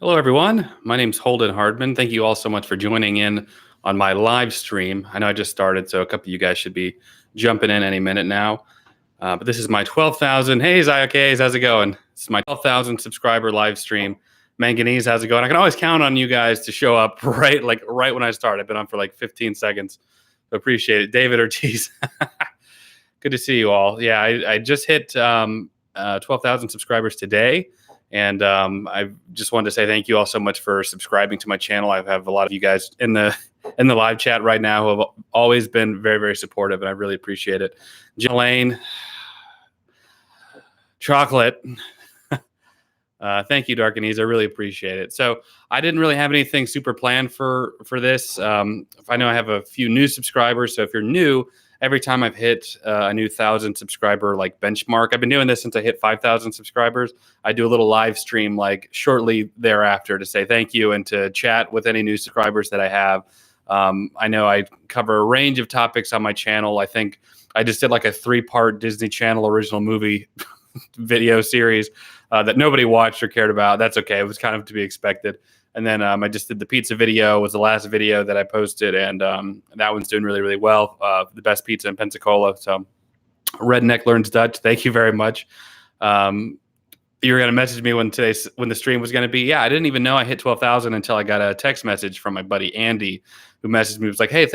Hello, everyone. My name's Holden Hardman. Thank you all so much for joining in on my live stream. I know I just started, so a couple of you guys should be jumping in any minute now. But this is my 12,000. Hey, Zayakes, how's it going? This is my 12,000 subscriber live stream. Manganese, how's it going? I can always count on you guys to show up right when I start. I've been on for like 15 seconds. So appreciate it. David Ortiz. Good to see you all. Yeah, I just hit 12,000 subscribers today. And I just wanted to say thank you all so much for subscribing to my channel. I have a lot of you guys in the live chat right now who have always been very, very supportive, and I really appreciate it. Jelaine, chocolate. Thank you, Darkanese. I really appreciate it. So I didn't really have anything super planned for this. I know I have a few new subscribers, so if you're new, every time I've hit a new 1,000 subscriber like benchmark, I've been doing this since I hit 5,000 subscribers. I do a little live stream like shortly thereafter to say thank you and to chat with any new subscribers that I have. I know I cover a range of topics on my channel. I think I just did like a 3-part Disney Channel original movie video series that nobody watched or cared about. That's okay. It was kind of to be expected. And then I just did the pizza video, was the last video that I posted, and that one's doing really, really well. The best pizza in Pensacola. So Redneck Learns Dutch, thank you very much. You were going to message me when the stream was going to be. Yeah, I didn't even know I hit 12,000 until I got a text message from my buddy Andy, who messaged me. He was like, hey,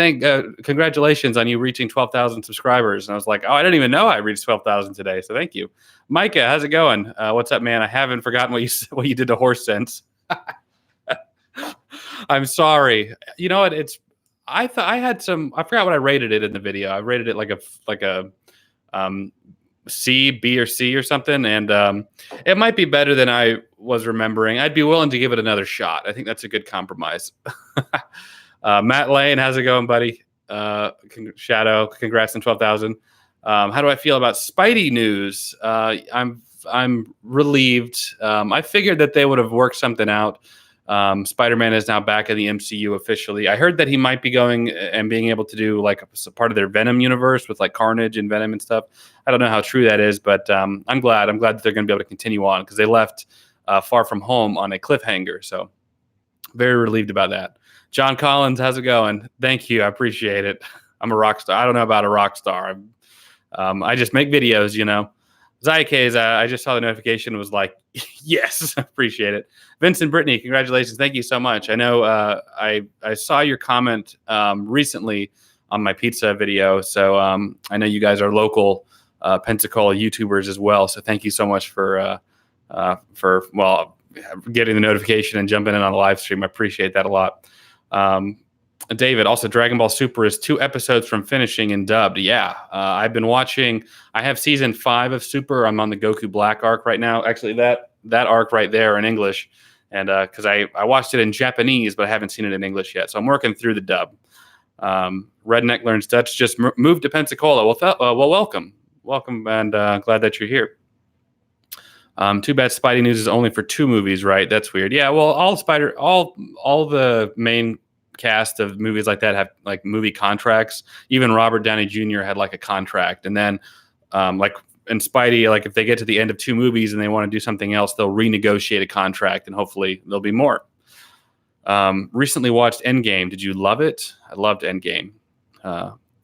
congratulations on you reaching 12,000 subscribers. And I was like, oh, I didn't even know I reached 12,000 today. So thank you. Micah, how's it going? What's up, man? I haven't forgotten what you did to horse sense. I'm sorry. You know what? I forgot what I rated it in the video. I rated it like a C, B, or C or something. And it might be better than I was remembering. I'd be willing to give it another shot. I think that's a good compromise. Matt Lane, how's it going, buddy? Shadow, congrats on 12,000. How do I feel about Spidey news? I'm relieved. I figured that they would have worked something out. SpiderMan is now back in the MCU officially. I heard that he might be going and being able to do like a part of their Venom universe with like Carnage and Venom and stuff. I don't know how true that is, but I'm glad that they're going to be able to continue on because they left Far From Home on a cliffhanger. So very relieved about that. John Collins, how's it going? Thank you. I appreciate it. I'm a rock star. I don't know about a rock star. I just make videos, you know. Zayakes, I just saw the notification, was like, yes, appreciate it. Vincent Brittany, congratulations. Thank you so much. I know I saw your comment recently on my pizza video. So I know you guys are local Pensacola YouTubers as well. So thank you so much for getting the notification and jumping in on a live stream. I appreciate that a lot. David, also Dragon Ball Super is 2 episodes from finishing and dubbed. Yeah, I've been watching. I have season 5 of Super. I'm on the Goku Black arc right now. Actually, that arc right there in English, and because I watched it in Japanese, but I haven't seen it in English yet. So I'm working through the dub. Redneck Learns Dutch just moved to Pensacola. Well, welcome, and glad that you're here. Too bad Spidey news is only for 2 movies, right? That's weird. Yeah, well, all the main cast of movies like that have like movie contracts. Even Robert Downey Jr. had like a contract, and then like in Spidey, like if they get to the end of 2 movies and they want to do something else, they'll renegotiate a contract, and hopefully there'll be more. Recently watched Endgame. Did you love it? I loved Endgame.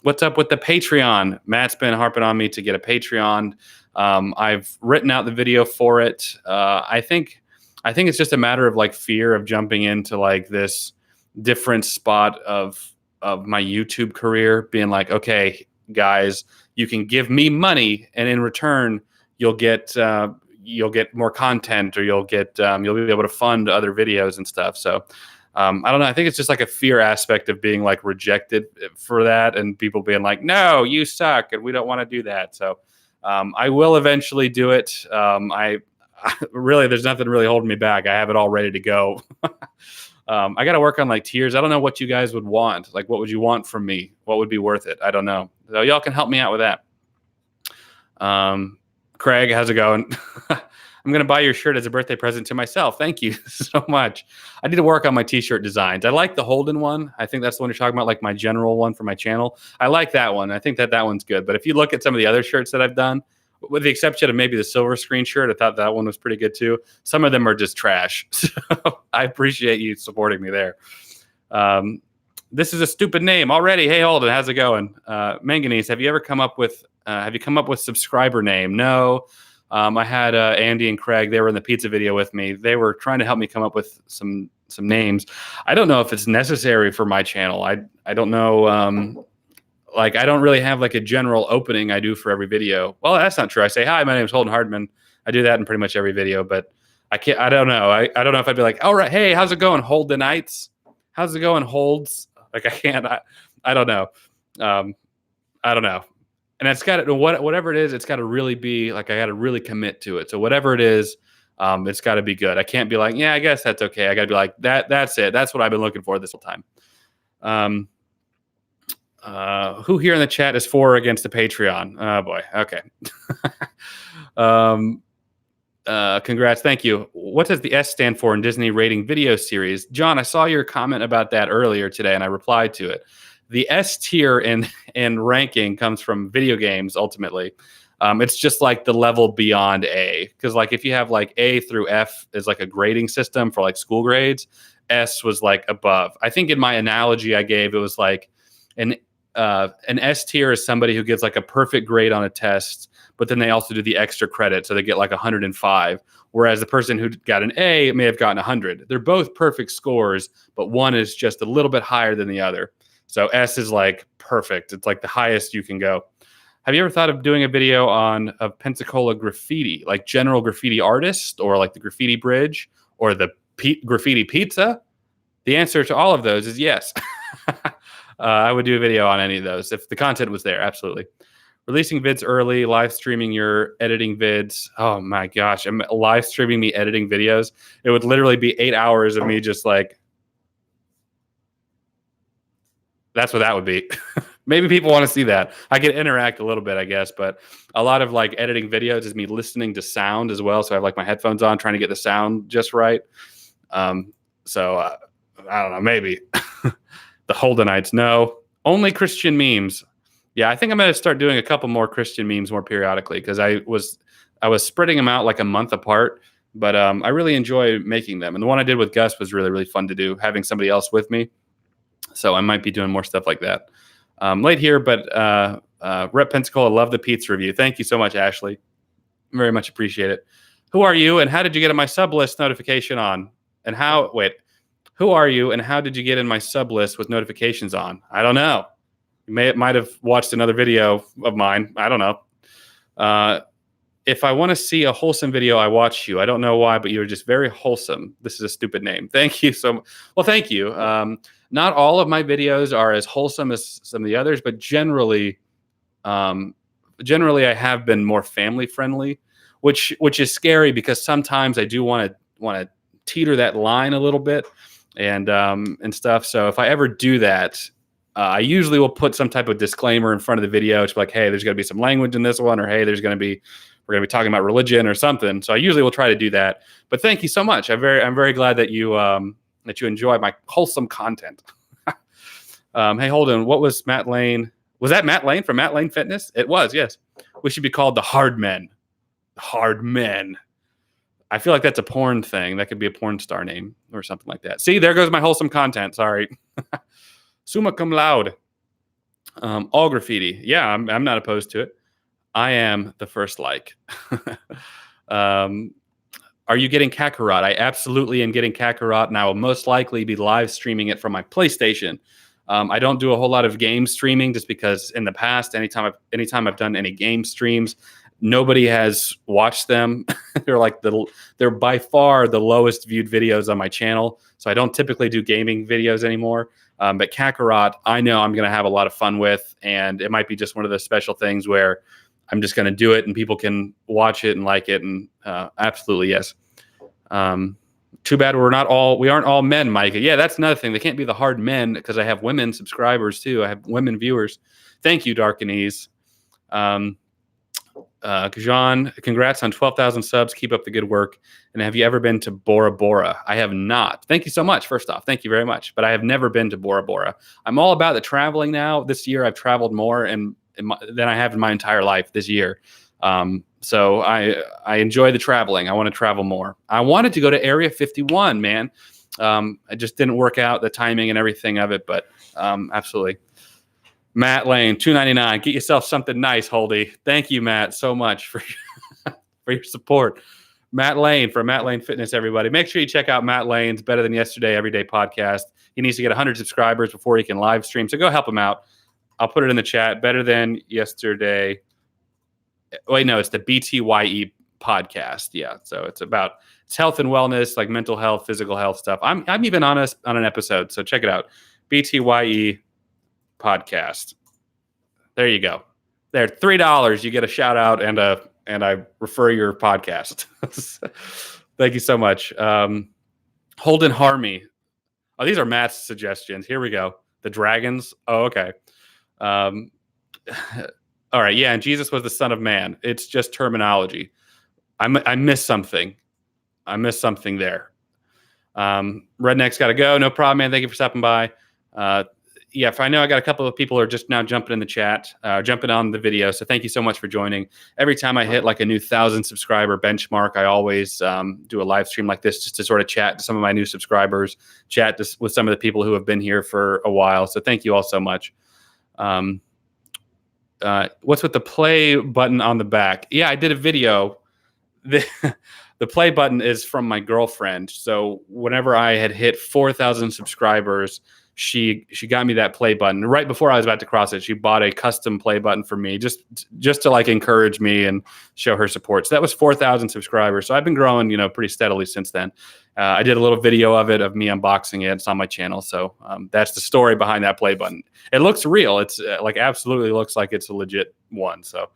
What's up with the Patreon? Matt's been harping on me to get a Patreon. I've written out the video for it. I think it's just a matter of like fear of jumping into like this different spot of my YouTube career, being like, okay, guys, you can give me money, and in return, you'll get more content, or you'll be able to fund other videos and stuff. So I don't know. I think it's just like a fear aspect of being like rejected for that, and people being like, no, you suck, and we don't want to do that. So I will eventually do it. I really, there's nothing really holding me back. I have it all ready to go. I got to work on like tiers. I don't know what you guys would want. Like, what would you want from me? What would be worth it? I don't know. So y'all can help me out with that. Craig, how's it going? I'm going to buy your shirt as a birthday present to myself. Thank you so much. I need to work on my t-shirt designs. I like the Holden one. I think that's the one you're talking about, like my general one for my channel. I like that one. I think that one's good. But if you look at some of the other shirts that I've done, with the exception of maybe the silver screen shirt. I thought that one was pretty good too. Some of them are just trash. So I appreciate you supporting me there. This is a stupid name already. Hey, Holden, how's it going? Manganese, have you come up with subscriber name? No. I had Andy and Craig. They were in the pizza video with me. They were trying to help me come up with some names. I don't know if it's necessary for my channel. I don't know. I don't really have like a general opening I do for every video. Well, that's not true. I say, hi, my name is Holden Hardman. I do that in pretty much every video, but I don't know. I don't know if I'd be like, all right, hey, how's it going, Holdenites? How's it going, Holds? Like, I can't. I don't know. I don't know. And it's got to, whatever it is, it's got to really be like, I got to really commit to it. So whatever it is, it's got to be good. I can't be like, yeah, I guess that's okay. I got to be like, that's it. That's what I've been looking for this whole time. Who here in the chat is for or against the Patreon? Oh boy. Okay. Congrats. Thank you. What does the S stand for in Disney rating video series? John, I saw your comment about that earlier today and I replied to it. The S tier in ranking comes from video games ultimately. It's just like the level beyond A. Because like if you have like A through F is like a grading system for like school grades, S was like above. I think in my analogy I gave, it was like an S tier is somebody who gets like a perfect grade on a test, but then they also do the extra credit, so they get like 105. Whereas the person who got an A may have gotten 100. They're both perfect scores, but one is just a little bit higher than the other. So S is like perfect. It's like the highest you can go. Have you ever thought of doing a video of Pensacola graffiti, like general graffiti artists, or like the graffiti bridge, or the graffiti pizza? The answer to all of those is yes. I would do a video on any of those if the content was there. Absolutely. Releasing vids early, live streaming your editing vids. Oh my gosh. I'm live streaming me editing videos. It would literally be 8 hours of me just like, that's what that would be. Maybe people want to see that. I can interact a little bit, I guess, but a lot of like editing videos is me listening to sound as well. So I have like my headphones on, trying to get the sound just right. I don't know, maybe. The Holdenites, no. Only Christian memes. Yeah, I think I'm going to start doing a couple more Christian memes more periodically because I was spreading them out like a month apart, but I really enjoy making them. And the one I did with Gus was really, really fun to do, having somebody else with me. So I might be doing more stuff like that. Late here, but Rep Pensacola, love the pizza review. Thank you so much, Ashley. Very much appreciate it. Who are you and how did you get my sub list notification on? Who are you and how did you get in my sub list with notifications on? I don't know. You might have watched another video of mine. I don't know. If I want to see a wholesome video, I watch you. I don't know why, but you're just very wholesome. This is a stupid name. Thank you so much. Well, thank you. Not all of my videos are as wholesome as some of the others, but generally I have been more family friendly, which is scary because sometimes I do want to teeter that line a little bit and stuff. So if I ever do that, I usually will put some type of disclaimer in front of the video. It's like, hey, there's going to be some language in this one, or hey, we're going to be talking about religion or something. So I usually will try to do that. But thank you so much. I'm very glad that you enjoy my wholesome content. Hey, Holden, what was Matt Lane? Was that Matt Lane from Matt Lane Fitness? It was, yes. We should be called the Hard Men. Hard Men. I feel like that's a porn thing. That could be a porn star name or something like that. See, there goes my wholesome content. Sorry. Summa cum laude. All graffiti. Yeah, I'm not opposed to it. I am the first like. Are you getting Kakarot? I absolutely am getting Kakarot, and I will most likely be live streaming it from my PlayStation. I don't do a whole lot of game streaming just because in the past, anytime I've done any game streams, nobody has watched them. They're by far the lowest viewed videos on my channel. So I don't typically do gaming videos anymore. But Kakarot, I know I'm going to have a lot of fun with, and it might be just one of those special things where I'm just going to do it and people can watch it and like it. And absolutely, yes. Too bad we aren't all men, Micah. Yeah, that's another thing. They can't be the hard men because I have women subscribers too. I have women viewers. Thank you, Darkanese. Jean, congrats on 12,000 subs. Keep up the good work. And have you ever been to Bora Bora? I have not. Thank you so much. First off, thank you very much. But I have never been to Bora Bora. I'm all about the traveling now. This year, I've traveled more than I have in my entire life this year. So I enjoy the traveling. I want to travel more. I wanted to go to Area 51, man. It just didn't work out, the timing and everything of it, but absolutely. Matt Lane, $2.99. Get yourself something nice, Holdy. Thank you, Matt, so much for your support. Matt Lane from Matt Lane Fitness, everybody. Make sure you check out Matt Lane's Better Than Yesterday Everyday podcast. He needs to get 100 subscribers before he can live stream. So go help him out. I'll put it in the chat. Better Than Yesterday. Wait, no, it's the BTYE podcast. Yeah, so it's health and wellness, like mental health, physical health stuff. I'm even on an episode, so check it out. BTYE podcast. There you go. There, $3. You get a shout out and I refer your podcast. Thank you so much. Holden Harmy. Oh, these are Matt's suggestions. Here we go. The dragons. Oh, okay. All right. Yeah. And Jesus was the Son of Man. It's just terminology. I missed something. I missed something there. Redneck's got to go. No problem, man. Thank you for stopping by. Yeah, I know I got a couple of people who are just now jumping in the chat, jumping on the video. So thank you so much for joining. Every time I hit like a new 1,000 subscriber benchmark, I always do a live stream like this just to sort of chat to some of my new subscribers, chat with some of the people who have been here for a while. So thank you all so much. What's with the play button on the back? Yeah, I did a video. The play button is from my girlfriend. So whenever I had hit 4,000 subscribers, she got me that play button. Right before I was about to cross it, she bought a custom play button for me just to like encourage me and show her support. So that was 4,000 subscribers. So I've been growing, pretty steadily since then. I did a little video of me unboxing it. It's on my channel. So that's the story behind that play button. It looks real. It's like absolutely looks like it's a legit one. So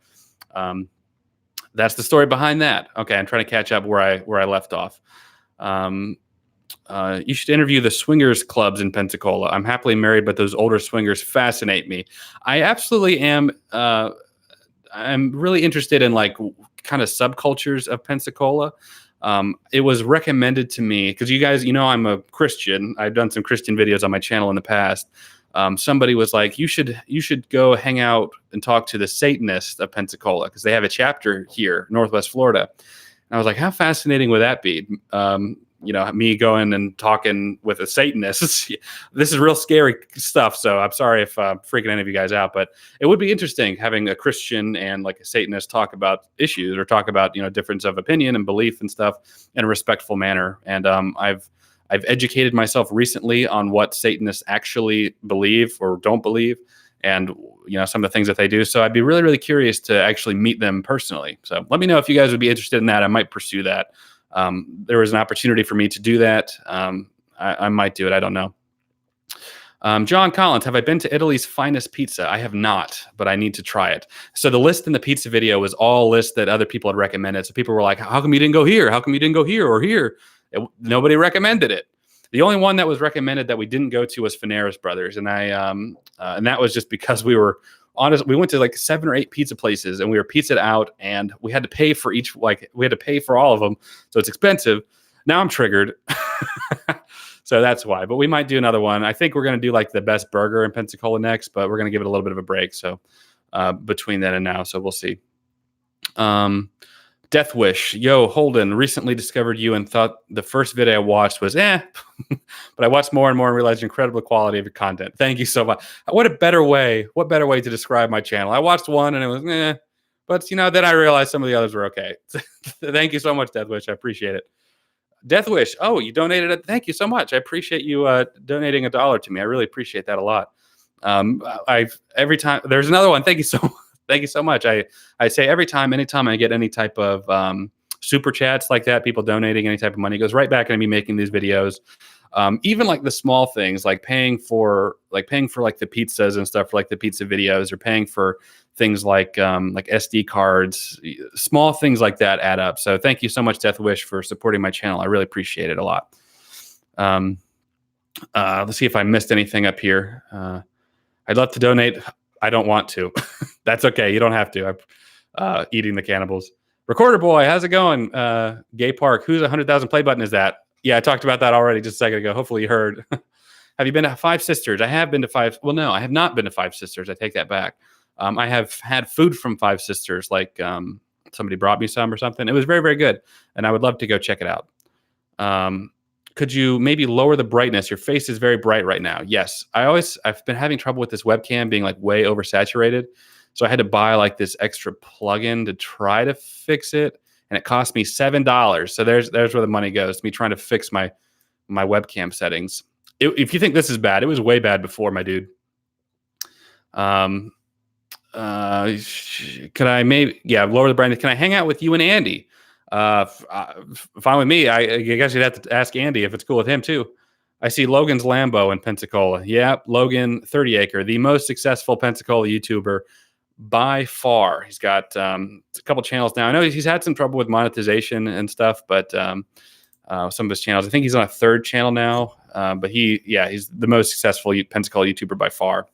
that's the story behind that. Okay, I'm trying to catch up where I left off. You should interview the swingers clubs in Pensacola. I'm happily married, but those older swingers fascinate me. I absolutely am. I'm really interested in like kind of subcultures of Pensacola. It was recommended to me because you guys, I'm a Christian. I've done some Christian videos on my channel in the past. Somebody was like, you should go hang out and talk to the Satanist of Pensacola because they have a chapter here, Northwest Florida. And I was like, how fascinating would that be? Me going and talking with a Satanist. This is real scary stuff. So I'm sorry if I'm freaking any of you guys out, but it would be interesting having a Christian and like a Satanist talk about issues or talk about, difference of opinion and belief and stuff in a respectful manner. And I've educated myself recently on what Satanists actually believe or don't believe and, some of the things that they do. So I'd be really, really curious to actually meet them personally. So let me know if you guys would be interested in that. I might pursue that. There was an opportunity for me to do that. I might do it. I don't know. John Collins, have I been to Italy's finest pizza? I have not, but I need to try it. So the list in the pizza video was all lists that other people had recommended. So people were like, how come you didn't go here? How come you didn't go here or here? Nobody recommended it. The only one that was recommended that we didn't go to was Faneras Brothers. And and that was just because we were honest. We went to like 7 or 8 pizza places and we were pizzaed out and we had to pay for we had to pay for all of them. So it's expensive. Now I'm triggered. So that's why, but we might do another one. I think we're going to do like the best burger in Pensacola next, but we're going to give it a little bit of a break. So between then and now, so we'll see. Death Wish. Yo, Holden, recently discovered you and thought the first video I watched was but I watched more and more and realized the incredible quality of your content. Thank you so much. What better way to describe my channel? I watched one and it was but then I realized some of the others were okay. Thank you so much, Death Wish. I appreciate it. Death Wish. Oh, you donated it. Thank you so much. I appreciate you donating $1 to me. I really appreciate that a lot. Every time there's another one. Thank you so much. Thank you so much. I say anytime I get any type of super chats like that, people donating any type of money, goes right back into me making these videos. Even like the small things, like paying for like the pizzas and stuff, for like the pizza videos, or paying for things like SD cards, small things like that add up. So thank you so much, Death Wish, for supporting my channel. I really appreciate it a lot. Let's see if I missed anything up here. I'd love to donate. I don't want to. That's okay. You don't have to. I'm eating the cannibals. Recorder Boy, how's it going? Gay Park, whose 100,000 play button is that? Yeah, I talked about that already just a second ago. Hopefully you heard. Have you been to Five Sisters? I have been to Five. Well, no, I have not been to Five Sisters. I take that back. I have had food from Five Sisters, like somebody brought me some or something. It was very, very good. And I would love to go check it out. Could you maybe lower the brightness? Your face is very bright right now. Yes. I've been having trouble with this webcam being like way oversaturated. So I had to buy like this extra plugin to try to fix it. And it cost me $7. So there's where the money goes. Me trying to fix my webcam settings. If you think this is bad, it was way bad before, my dude. Could I lower the brightness? Can I hang out with you and Andy? Fine with me. I guess you'd have to ask Andy if it's cool with him too. I see Logan's Lambo in Pensacola. Yeah, Logan 30 Acre, the most successful Pensacola YouTuber by far. He's got a couple channels now. I know he's had some trouble with monetization and stuff, but some of his channels, I think he's on a third channel now. But he's the most successful Pensacola YouTuber by far.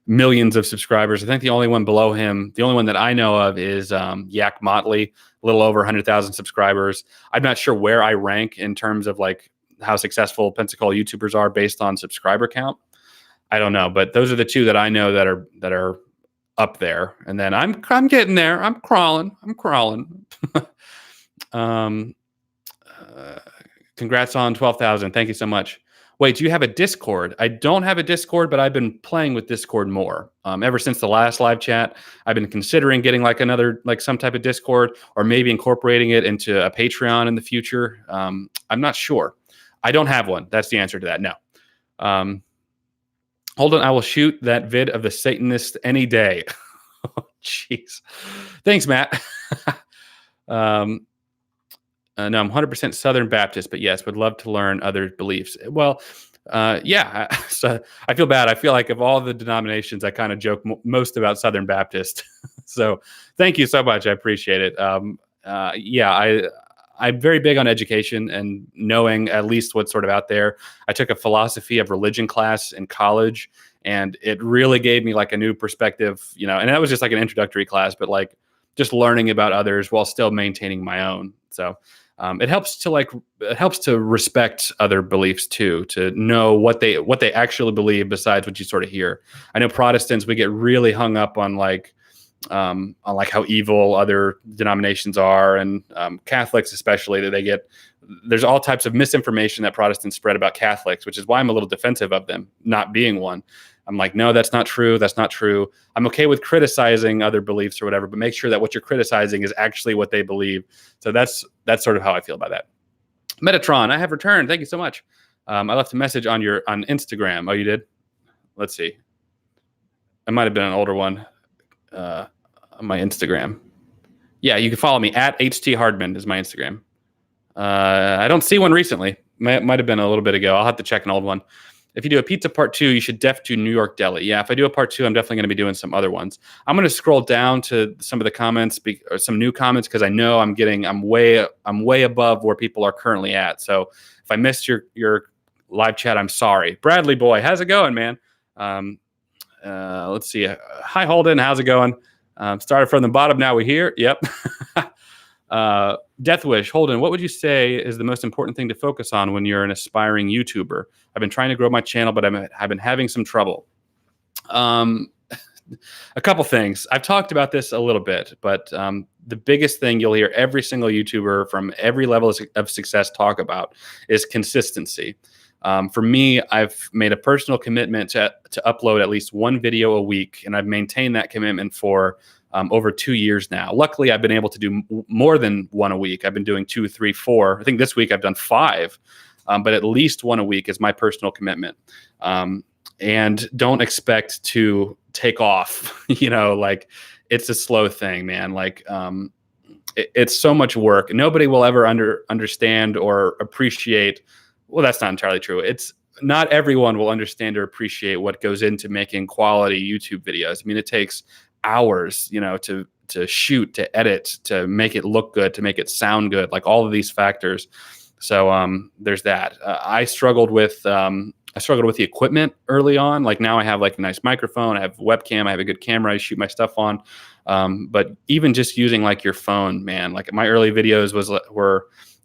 Millions of subscribers. I think the only one below him, the only one that I know of is Yak Motley, a little over 100,000 subscribers. I'm not sure where I rank in terms of like how successful Pensacola YouTubers are based on subscriber count. I don't know, but those are the two that I know that are up there. And then I'm getting there. I'm crawling. Congrats on 12,000. Thank you so much. Wait, do you have a Discord? I don't have a Discord, but I've been playing with Discord more. Ever since the last live chat, I've been considering getting like some type of Discord, or maybe incorporating it into a Patreon in the future. I'm not sure. I don't have one. That's the answer to that. No. Hold on. I will shoot that vid of the Satanist any day. Oh, jeez. Thanks, Matt. No, I'm 100% Southern Baptist, but yes, would love to learn other beliefs. Well, yeah, so I feel bad. I feel like of all the denominations, I kind of joke most about Southern Baptist. So thank you so much. I appreciate it. I'm very big on education and knowing at least what's sort of out there. I took a philosophy of religion class in college, and it really gave me like a new perspective, and that was just like an introductory class, but like just learning about others while still maintaining my own. So it helps to respect other beliefs too, to know what they actually believe besides what you sort of hear. I know Protestants, we get really hung up on how evil other denominations are, and Catholics especially, that there's all types of misinformation that Protestants spread about Catholics, which is why I'm a little defensive of them not being one. I'm like, no, that's not true. That's not true. I'm okay with criticizing other beliefs or whatever, but make sure that what you're criticizing is actually what they believe. So that's sort of how I feel about that. Metatron, I have returned. Thank you so much. I left a message on Instagram. Oh, you did? Let's see. It might have been an older one on my Instagram. Yeah, you can follow me at HTHardman is my Instagram. I don't see one recently. Might have been a little bit ago. I'll have to check an old one. If you do a pizza part 2, you should do New York Deli. Yeah, if I do a part 2, I'm definitely going to be doing some other ones. I'm going to scroll down to some of the comments, or some new comments, because I know I'm way above where people are currently at. So if I missed your live chat, I'm sorry. Bradley boy, how's it going, man? Let's see. Hi Holden, how's it going? Started from the bottom, now we're here. Yep. Death Wish, Holden, what would you say is the most important thing to focus on when you're an aspiring YouTuber? I've been trying to grow my channel, but I've been having some trouble. A couple things. I've talked about this a little bit, but the biggest thing you'll hear every single YouTuber from every level of success talk about is consistency. For me, I've made a personal commitment to upload at least one video a week, and I've maintained that commitment for over 2 years now. Luckily, I've been able to do more than one a week. I've been doing 2, 3, 4. I think this week I've done 5, but at least one a week is my personal commitment. And don't expect to take off. Like it's a slow thing, man. Like it's so much work. Nobody will ever understand or appreciate. Well, that's not entirely true. It's not everyone will understand or appreciate what goes into making quality YouTube videos. I mean, it takes hours, to shoot, to edit, to make it look good, to make it sound good, like all of these factors. So there's that. I struggled with the equipment early on. Like now I have like a nice microphone, I have a webcam, I have a good camera I shoot my stuff on. But even just using like your phone, man, like my early videos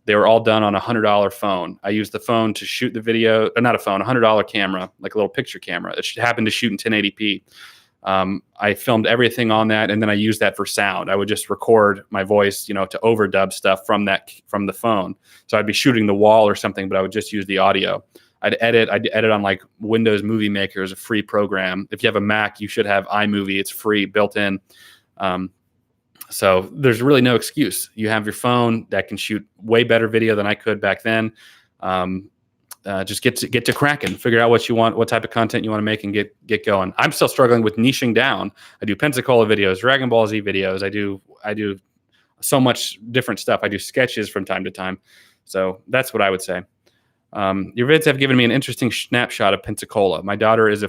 they were all done on a $100 phone. I used the phone to shoot the video, or not a phone, $100 camera, like a little picture camera. It happened to shoot in 1080p. I filmed everything on that, and then I used that for sound. I would just record my voice, to overdub stuff from the phone. So I'd be shooting the wall or something, but I would just use the audio. I'd edit on like Windows Movie Maker, is a free program. If you have a Mac, you should have iMovie. It's free, built in. So there's really no excuse. You have your phone that can shoot way better video than I could back then. Just get to cracking, figure out what you want, what type of content you want to make, and get going. I'm still struggling with niching down. I do Pensacola videos, Dragon Ball Z videos. I do so much different stuff. I do sketches from time to time. So that's what I would say. Your vids have given me an interesting snapshot of Pensacola. My daughter is a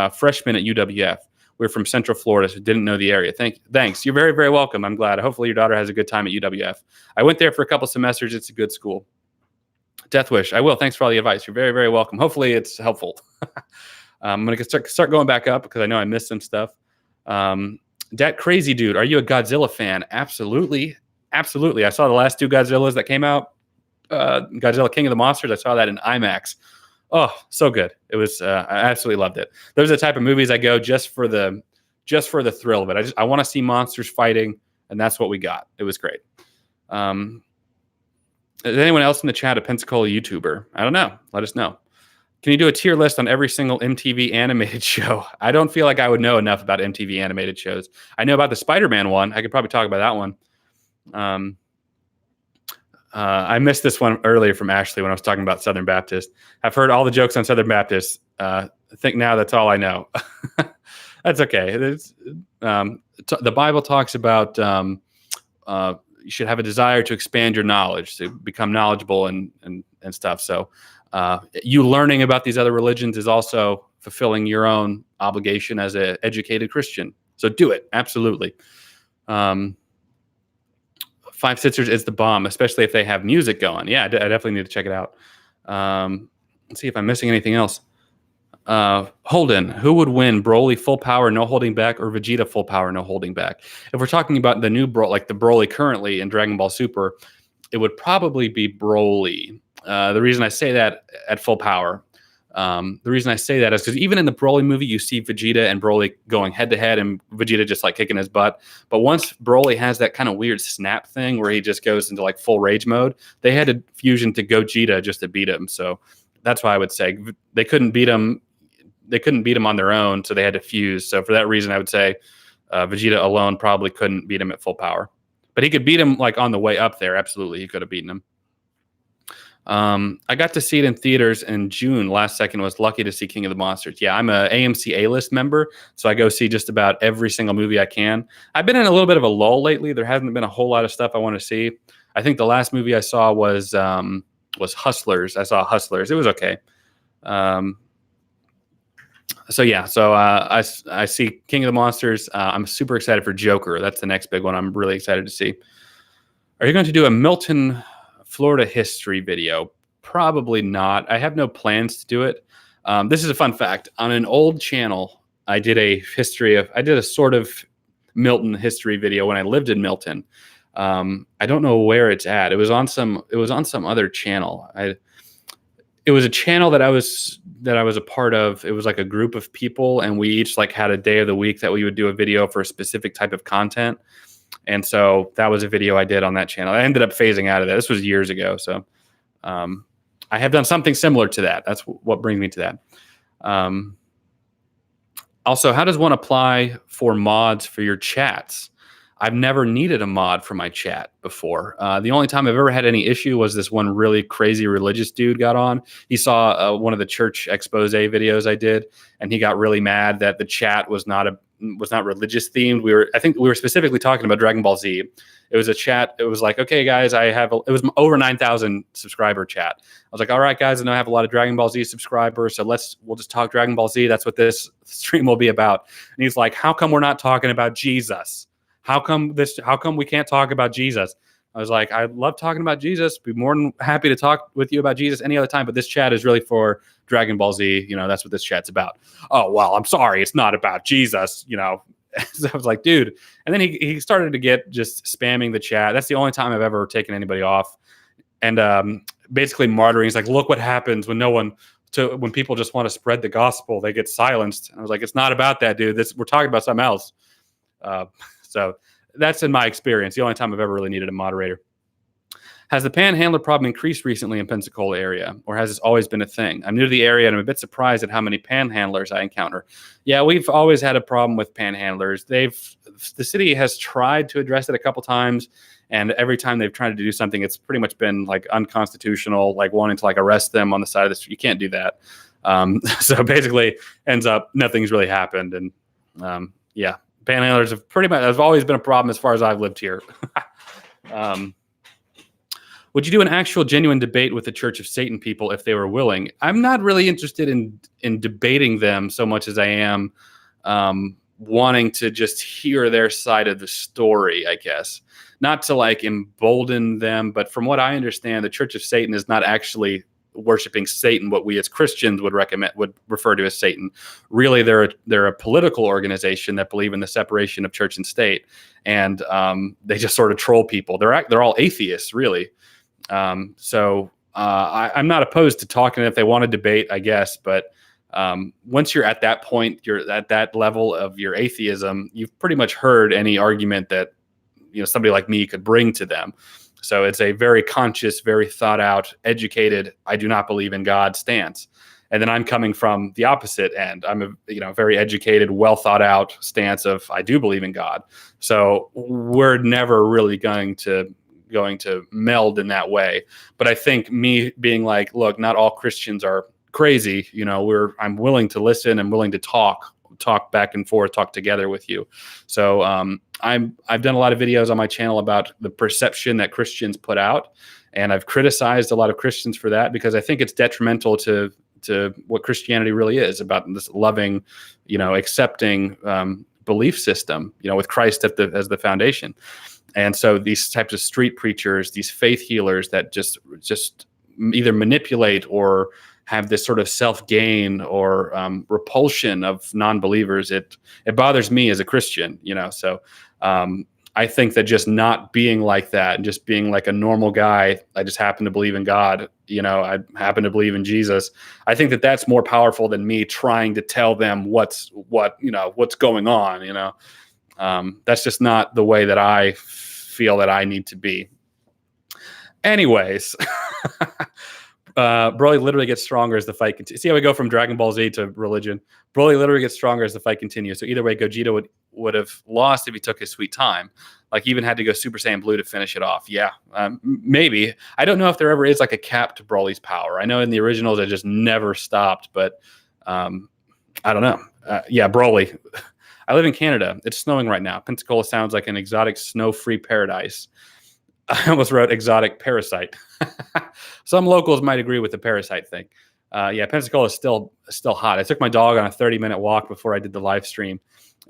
freshman at UWF. We're from Central Florida, so didn't know the area. Thanks. You're very, very welcome. I'm glad. Hopefully your daughter has a good time at UWF. I went there for a couple semesters. It's a good school. Death Wish. I will. Thanks for all the advice. You're very, very welcome. Hopefully it's helpful. I'm going to start going back up because I know I missed some stuff. That crazy dude. Are you a Godzilla fan? Absolutely. Absolutely. I saw the last two Godzillas that came out. Godzilla King of the Monsters. I saw that in IMAX. Oh, so good. It was, I absolutely loved it. Those are the type of movies I go just for the thrill of it. I want to see monsters fighting, and that's what we got. It was great. Is anyone else in the chat a Pensacola YouTuber? I don't know. Let us know. Can you do a tier list on every single MTV animated show? I don't feel like I would know enough about MTV animated shows. I know about the SpiderMan one. I could probably talk about that one. I missed this one earlier from Ashley when I was talking about Southern Baptist. I've heard all the jokes on Southern Baptist. I think now that's all I know. That's okay. The Bible talks about you should have a desire to expand your knowledge, to become knowledgeable and stuff. So you learning about these other religions is also fulfilling your own obligation as an educated Christian. So do it. Absolutely. Five Sisters is the bomb, especially if they have music going. Yeah, I definitely need to check it out. Let's see if I'm missing anything else. Holden, who would win, Broly full power, no holding back, or Vegeta full power, no holding back? If we're talking about the new like the Broly currently in Dragon Ball Super, it would probably be Broly. The reason I say that at full power, the reason I say that is because even in the Broly movie, you see Vegeta and Broly going head to head, and Vegeta just like kicking his butt. But once Broly has that kind of weird snap thing where he just goes into like full rage mode, they had to fusion to Gogeta just to beat him. So that's why I would say they couldn't beat him. They couldn't beat him on their own, so they had to fuse. So for that reason, I would say Vegeta alone probably couldn't beat him at full power. But he could beat him like on the way up there. Absolutely, he could have beaten him. I got to see it in theaters in June. Last second, was lucky to see King of the Monsters. Yeah, I'm a AMC A-list member, so I go see just about every single movie I can. I've been in a little bit of a lull lately. There hasn't been a whole lot of stuff I want to see. I think the last movie I saw was Hustlers. I saw Hustlers. It was okay. I see King of the Monsters. I'm super excited for Joker. That's the next big one I'm really excited to see. Are you going to do a Milton, Florida history video? Probably not. I have no plans to do it. This is a fun fact. On an old channel, I did a sort of Milton history video when I lived in Milton. I don't know where it's at. It was on some other channel. It was a channel that I was a part of. It was like a group of people, and we each like had a day of the week that we would do a video for a specific type of content. And so that was a video I did on that channel. I ended up phasing out of that. This was years ago. So I have done something similar to that. That's what brings me to that. Also, how does one apply for mods for your chats? I've never needed a mod for my chat before. The only time I've ever had any issue was this one really crazy religious dude got on. He saw one of the church expose videos I did, and he got really mad that the chat was not religious themed. I think we were specifically talking about Dragon Ball Z. It was a chat. It was like, okay, guys, it was over 9,000 subscriber chat. I was like, all right, guys, I know I have a lot of Dragon Ball Z subscribers, so we'll just talk Dragon Ball Z. That's what this stream will be about. And he's like, how come we're not talking about Jesus? How come we can't talk about Jesus? I was like, I love talking about Jesus. Be more than happy to talk with you about Jesus any other time, but this chat is really for Dragon Ball Z. That's what this chat's about. Oh, well, I'm sorry. It's not about Jesus, So I was like, dude. And then he started to get just spamming the chat. That's the only time I've ever taken anybody off. And basically martyring. He's like, look what happens when no one to when people just want to spread the gospel, they get silenced. And I was like, it's not about that, dude. We're talking about something else. So that's in my experience, the only time I've ever really needed a moderator. Has the panhandler problem increased recently in Pensacola area, or has this always been a thing? I'm new to the area and I'm a bit surprised at how many panhandlers I encounter. Yeah, we've always had a problem with panhandlers. The city has tried to address it a couple times, and every time they've tried to do something, it's pretty much been like unconstitutional, like wanting to like arrest them on the side of the street. You can't do that. So basically ends up nothing's really happened. And yeah, panhandlers have always been a problem as far as I've lived here. Would you do an actual genuine debate with the Church of Satan people if they were willing? I'm not really interested in debating them so much as I am wanting to just hear their side of the story, I guess. Not to like embolden them, but from what I understand, the Church of Satan is not actually worshiping Satan, what we as Christians would refer to as Satan. Really, they're a political organization that believe in the separation of church and state, and they just sort of troll people. They're all atheists, really. So I'm not opposed to talking if they want to debate, I guess. But once you're at that point, you're at that level of your atheism, you've pretty much heard any argument that somebody like me could bring to them. So it's a very conscious, very thought out, educated, I do not believe in God stance. And then I'm coming from the opposite end. I'm a very educated, well thought out stance of I do believe in God. So we're never really going to meld in that way. But I think me being like, look, not all Christians are crazy. I'm willing to listen and willing to talk back and forth, talk together with you. So I've done a lot of videos on my channel about the perception that Christians put out, and I've criticized a lot of Christians for that because I think it's detrimental to what Christianity really is, about this loving, accepting belief system, with Christ as the foundation. And so these types of street preachers, these faith healers that just either manipulate or have this sort of self-gain or repulsion of non-believers, it bothers me as a Christian, So I think that just not being like that and just being like a normal guy, I just happen to believe in God, I happen to believe in Jesus. I think that that's more powerful than me trying to tell them what's going on, That's just not the way that I feel that I need to be. Anyways, Broly literally gets stronger as the fight continues. See how we go from Dragon Ball Z to religion? Broly literally gets stronger as the fight continues. So either way, Gogeta would have lost if he took his sweet time. Like, even had to go Super Saiyan Blue to finish it off. Yeah, maybe. I don't know if there ever is like a cap to Broly's power. I know in the originals it just never stopped, but I don't know. Yeah, Broly. I live in Canada. It's snowing right now. Pensacola sounds like an exotic snow-free paradise. I almost wrote exotic parasite. Some locals might agree with the parasite thing. Yeah, Pensacola is still hot. I took my dog on a 30-minute walk before I did the live stream,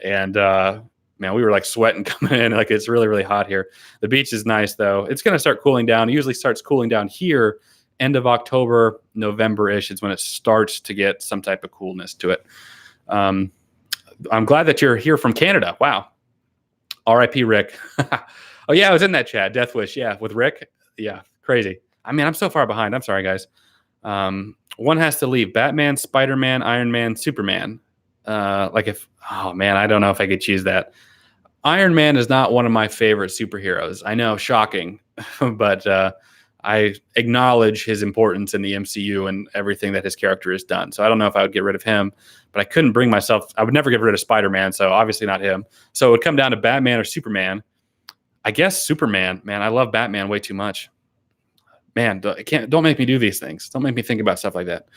and man, we were like sweating coming in. Like, it's really, really hot here. The beach is nice though. It's going to start cooling down. It usually starts cooling down here end of October, November-ish is when it starts to get some type of coolness to it. I'm glad that you're here from Canada. Wow. R.I.P. Rick. Oh, yeah, I was in that chat. Death Wish, yeah, with Rick. Yeah, crazy. I mean, I'm so far behind. I'm sorry, guys. One has to leave. Batman, SpiderMan, Iron Man, Superman. Oh, man, I don't know if I could choose that. Iron Man is not one of my favorite superheroes. I know, shocking. But I acknowledge his importance in the MCU and everything that his character has done. So I don't know if I would get rid of him, but I couldn't bring myself. I would never get rid of Spider-Man, so obviously not him. So it would come down to Batman or Superman. I guess Superman. Man, I love Batman way too much. Man, don't make me do these things. Don't make me think about stuff like that.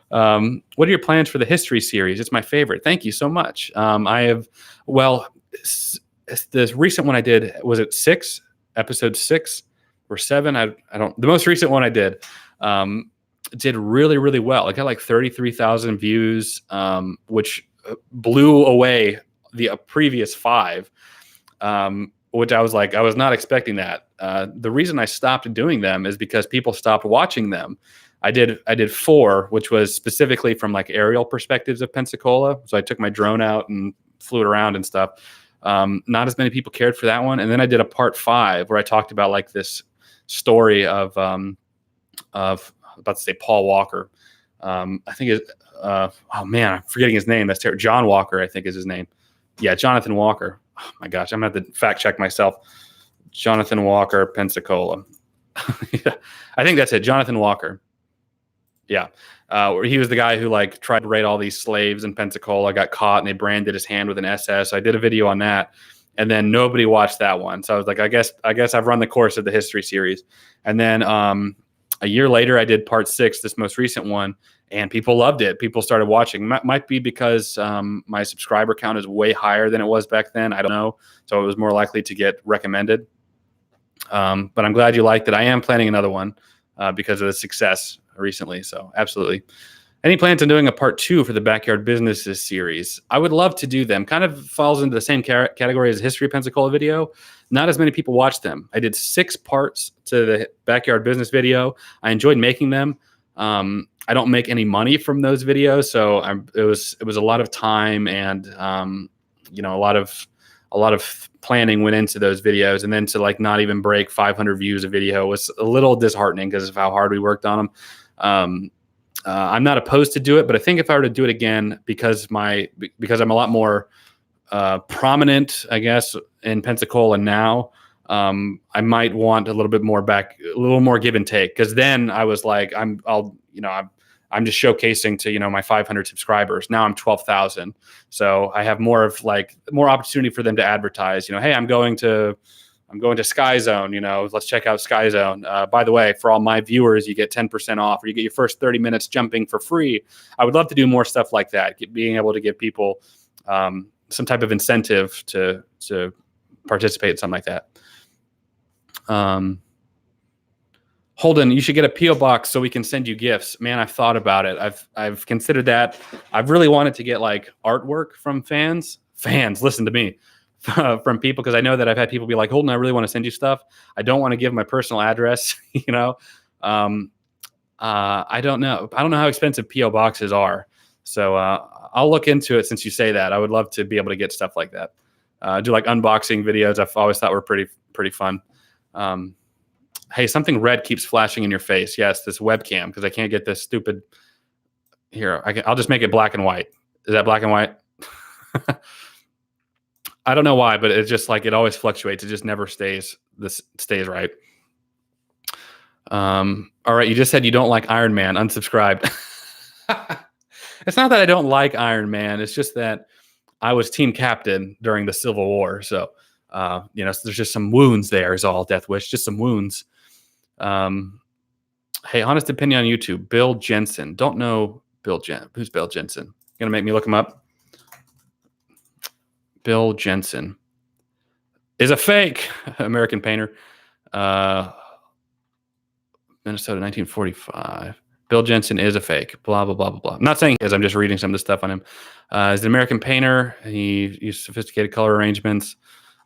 What are your plans for the history series? It's my favorite. Thank you so much. The recent one I did, was it 6? Episode 6 or 7? I don't. The most recent one I did really, really well. I got like 33,000 views, which blew away the previous 5. Which I was like, I was not expecting that. The reason I stopped doing them is because people stopped watching them. I did 4, which was specifically from like aerial perspectives of Pensacola. So I took my drone out and flew it around and stuff. Not as many people cared for that one. And then I did a part 5 where I talked about like this story of about to say Paul Walker. I think it. Oh man, I'm forgetting his name. That's terrible. John Walker, I think is his name. Yeah, Jonathan Walker. Oh my gosh, I'm gonna have to fact check myself. Jonathan Walker, Pensacola. Yeah, I think that's it. Jonathan Walker. Yeah. He was the guy who like tried to raid all these slaves in Pensacola, got caught, and they branded his hand with an SS. I did a video on that, and then nobody watched that one. So I was like, I guess I've run the course of the history series. And then a year later, I did part 6, this most recent one, and people loved it. People started watching. Might be because my subscriber count is way higher than it was back then. I don't know. So it was more likely to get recommended. But I'm glad you liked it. I am planning another one because of the success recently. So absolutely. Any plans on doing a part 2 for the Backyard Businesses series? I would love to do them. Kind of falls into the same category as the History of Pensacola video. Not as many people watch them. I did 6 parts to the Backyard Business video. I enjoyed making them. I don't make any money from those videos, so it was a lot of time and a lot of planning went into those videos, and then to like not even break 500 views a video was a little disheartening because of how hard we worked on them. I'm not opposed to do it, but I think if I were to do it again, because I'm a lot more prominent, I guess, in Pensacola now, I might want a little bit more a little more give and take. Because then I was like, I'm just showcasing to my 500 subscribers. Now I'm 12,000, so I have more opportunity for them to advertise. Hey, I'm going to Sky Zone. Let's check out Sky Zone. By the way, for all my viewers, you get 10% off, or you get your first 30 minutes jumping for free. I would love to do more stuff like that. Being able to give people some type of incentive to participate in something like that. Holden, you should get a P.O. box so we can send you gifts. Man, I've thought about it. I've considered that. I've really wanted to get like artwork from fans. Listen to me. From people, because I know that I've had people be like, Holden, I really want to send you stuff. I don't want to give my personal address. I don't know. I don't know how expensive P.O. boxes are. So I'll look into it since you say that. I would love to be able to get stuff like that. Do like unboxing videos. I've always thought were pretty fun. Hey, something red keeps flashing in your face. Yes, this webcam, because I can't get this stupid. Here, I'll just make it black and white. Is that black and white? I don't know why, but it's just like it always fluctuates. It just never stays. This stays right. All right, you just said you don't like Iron Man. Unsubscribed. It's not that I don't like Iron Man. It's just that I was team captain during the Civil War. So, so there's just some wounds there is all, Death Wish. Just some wounds. Hey, honest opinion on YouTube. Bill Jensen. Don't know who's Bill Jensen? Gonna make me look him up? Bill Jensen is a fake American painter. Minnesota, 1945. Bill Jensen is a fake. Blah, blah, blah, blah, blah. I'm not saying he is. I'm just reading some of the stuff on him. He's an American painter. He used sophisticated color arrangements.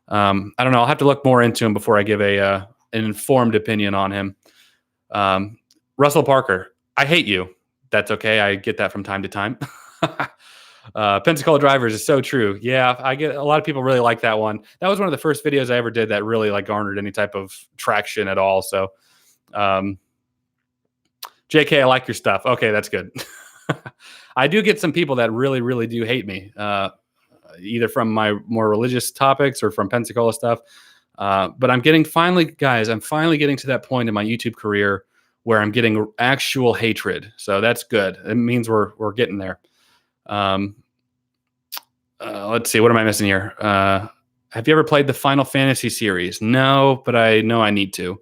I don't know. I'll have to look more into him before I give an informed opinion on him. Russell Parker. I hate you. That's okay. I get that from time to time. Pensacola Drivers is so true. Yeah, I get a lot of people really like that one. That was one of the first videos I ever did that really like garnered any type of traction at all. So, JK, I like your stuff. Okay, that's good. I do get some people that really, really do hate me, either from my more religious topics or from Pensacola stuff. But I'm finally getting to that point in my YouTube career where I'm getting actual hatred. So that's good. It means we're getting there. Let's see. What am I missing here? Have you ever played the Final Fantasy series? No, but I know I need to.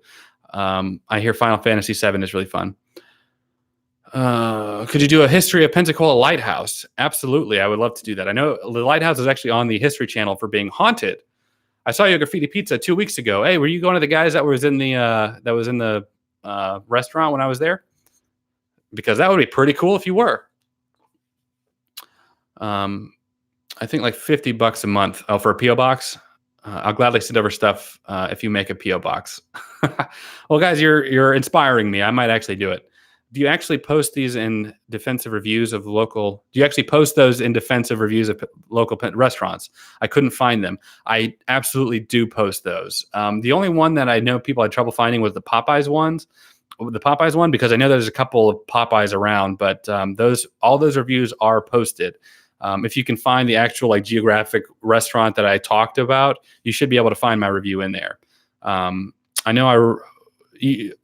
I hear Final Fantasy VII is really fun. Could you do a history of Pensacola Lighthouse? Absolutely. I would love to do that. I know the lighthouse is actually on the History Channel for being haunted. I saw you at Graffiti Pizza 2 weeks ago. Hey, were you going to the guys that was in the restaurant when I was there? Because that would be pretty cool if you were. I think like $50 a month. Oh, for a P.O. box? I'll gladly send over stuff if you make a P.O. box. Well, guys, you're inspiring me. I might actually do it. Do you actually post these in defensive reviews of local? Do you actually post those in defensive reviews of local restaurants? I couldn't find them. I absolutely do post those. The only one that I know people had trouble finding was the Popeyes ones. the Popeyes one, because I know there's a couple of Popeyes around, but all those reviews are posted. If you can find the actual like geographic restaurant that I talked about, you should be able to find my review in there. I know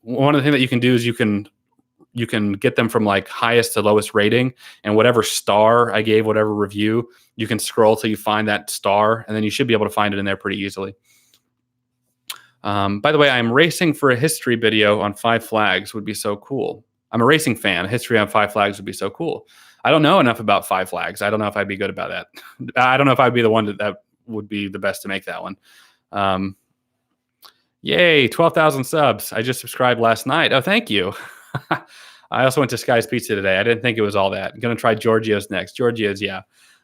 one of the things that you can do is you can get them from like highest to lowest rating, and whatever star I gave, whatever review, you can scroll till you find that star, and then you should be able to find it in there pretty easily. By the way, I'm racing for a history video on Five Flags. Would be so cool. I'm a racing fan. A history on Five Flags would be so cool. I don't know enough about Five Flags. I don't know if I'd be good about that. I don't know if I'd be the one that would be the best to make that one. Yay, 12,000 subs. I just subscribed last night. Oh, thank you. I also went to Sky's Pizza today. I didn't think it was all that. I'm going to try Giorgio's next. Giorgio's, yeah.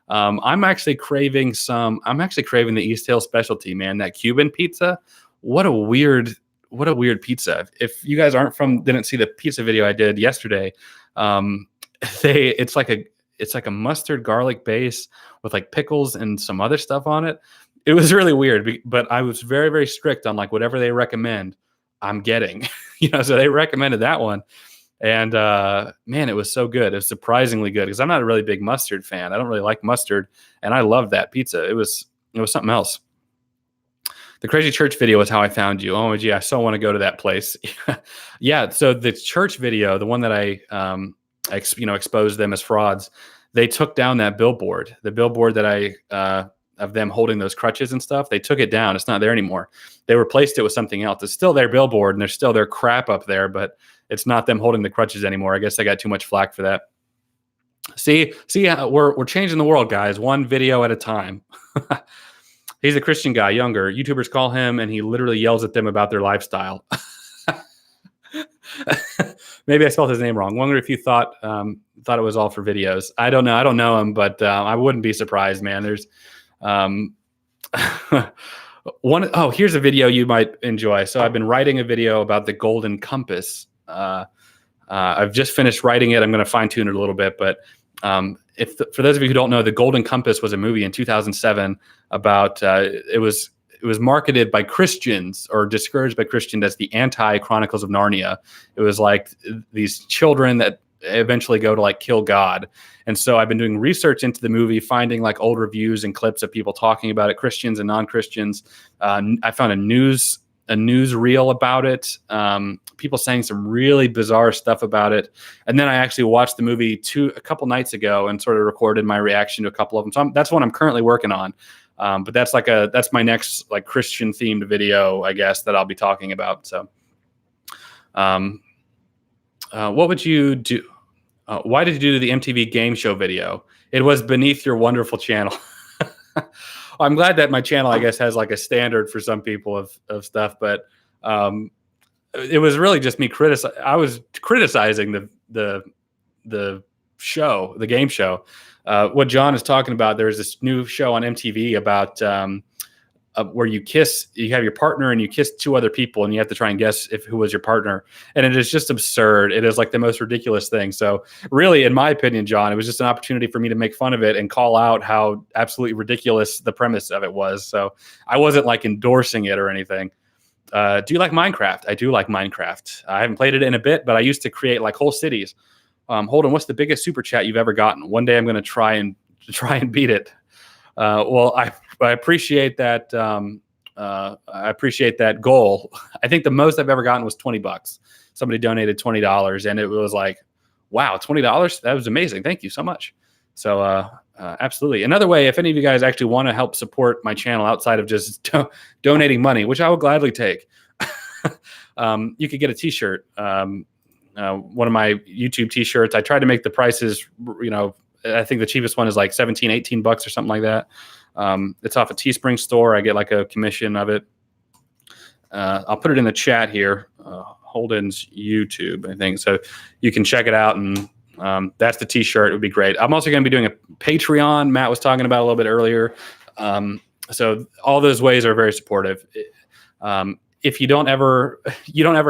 I'm actually craving the East Hill specialty, man. That Cuban pizza. What a weird pizza. If you guys didn't see the pizza video I did yesterday, it's like a mustard garlic base with like pickles and some other stuff on it. It was really weird, but I was very, very strict on like whatever they recommend, I'm getting. So they recommended that one, and man, it was so good. It was surprisingly good, because I'm not a really big mustard fan. I don't really like mustard, and I loved that pizza. It was something else. The Crazy Church video is how I found you. Oh, gee, I so want to go to that place. Yeah. So the church video, the one that I exposed them as frauds, they took down that billboard. The billboard that of them holding those crutches and stuff, they took it down. It's not there anymore. They replaced it with something else. It's still their billboard, and there's still their crap up there, but it's not them holding the crutches anymore. I guess I got too much flack for that. See, we're changing the world, guys, one video at a time. He's a Christian guy, younger. YouTubers call him, and he literally yells at them about their lifestyle. Maybe I spelled his name wrong. Wonder if you thought it was all for videos. I don't know. I don't know him, but I wouldn't be surprised, man. There's here's a video you might enjoy. So I've been writing a video about the Golden Compass. I've just finished writing it. I'm going to fine tune it a little bit, but for those of you who don't know, the Golden Compass was a movie in 2007 about it was marketed by Christians, or discouraged by Christians, as the anti-Chronicles of Narnia. It was like these children that eventually go to like kill God. And so I've been doing research into the movie, finding like old reviews and clips of people talking about it, Christians and non-Christians. I found a news reel about it. People saying some really bizarre stuff about it. And then I actually watched the movie a couple nights ago and sort of recorded my reaction to a couple of them. So that's what I'm currently working on. But that's my next like Christian themed video, I guess, that I'll be talking about. So, what would you do? Why did you do the MTV game show video? It was beneath your wonderful channel. I'm glad that my channel, I guess, has like a standard for some people of stuff, but it was really just me I was criticizing the show, the game show. What John is talking about, there's this new show on MTV about where you have your partner and you kiss two other people, and you have to try and guess who was your partner. And it is just absurd. It is like the most ridiculous thing. So really, in my opinion, John, it was just an opportunity for me to make fun of it and call out how absolutely ridiculous the premise of it was. So I wasn't like endorsing it or anything. Do you like Minecraft? I do like Minecraft. I haven't played it in a bit, but I used to create like whole cities. Holden, what's the biggest super chat you've ever gotten? One day I'm going to try and beat it. Well, I appreciate that. I appreciate that goal. I think the most I've ever gotten was $20. Somebody donated $20, and it was like, wow, $20. That was amazing. Thank you so much. So absolutely. Another way, if any of you guys actually want to help support my channel outside of just donating money, which I will gladly take, you could get a T-shirt. One of my YouTube T-shirts. I tried to make the prices, I think the cheapest one is like $17, $18 or something like that. It's off a Teespring store. I get like a commission of it. I'll put it in the chat here. Holden's YouTube, I think. So you can check it out, and that's the T-shirt. It would be great. I'm also going to be doing a Patreon. Matt was talking about a little bit earlier. So all those ways are very supportive. If you don't ever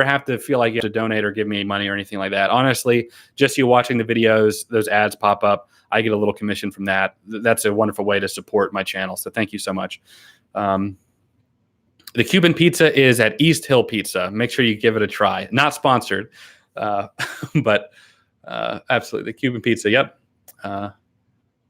have to feel like you have to donate or give me money or anything like that. Honestly, just you watching the videos, those ads pop up, I get a little commission from that. That's a wonderful way to support my channel. So thank you so much. The Cuban Pizza is at East Hill Pizza. Make sure you give it a try. Not sponsored, but absolutely. The Cuban Pizza, yep.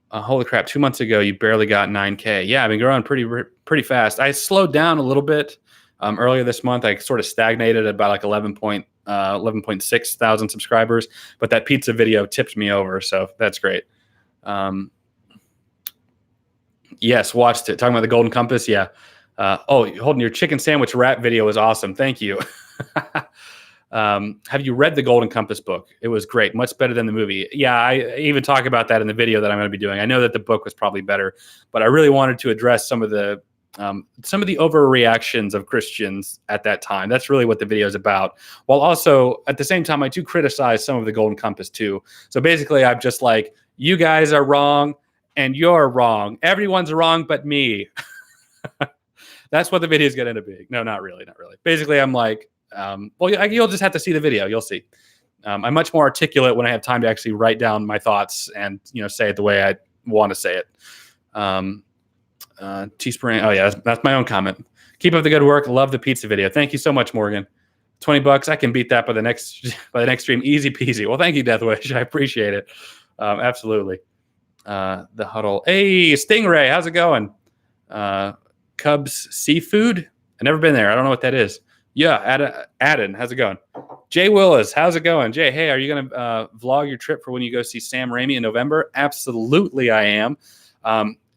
Holy crap, 2 months ago, you barely got 9K. Yeah, I've been growing pretty fast. I slowed down a little bit earlier this month. I sort of stagnated at about like 11.6 thousand subscribers, but that pizza video tipped me over, so that's great. Yes, watched it. Talking about the Golden Compass, yeah. Holding your chicken sandwich wrap video was awesome. Thank you. Have you read the Golden Compass book? It was great. Much better than the movie. Yeah, I even talk about that in the video that I'm going to be doing. I know that the book was probably better, but I really wanted to address some of the overreactions of Christians at that time. That's really what the video is about. While also, at the same time, I do criticize some of the Golden Compass too. So basically, I'm just like, you guys are wrong and you're wrong. Everyone's wrong but me. That's what the video is going to end up being. No, not really. Basically, I'm like, you'll just have to see the video. You'll see. I'm much more articulate when I have time to actually write down my thoughts and say it the way I want to say it. Teespring. Oh yeah, that's my own comment. Keep up the good work. Love the pizza video. Thank you so much, Morgan. $20. I can beat that by the next stream. Easy peasy. Well, thank you, Deathwish. I appreciate it. Absolutely. The huddle. Hey, Stingray, how's it going? Cubs Seafood. I've never been there. I don't know what that is. Yeah, Adden, how's it going? Jay Willis, how's it going? Jay, hey, are you going to vlog your trip for when you go see Sam Raimi in November? Absolutely, I am.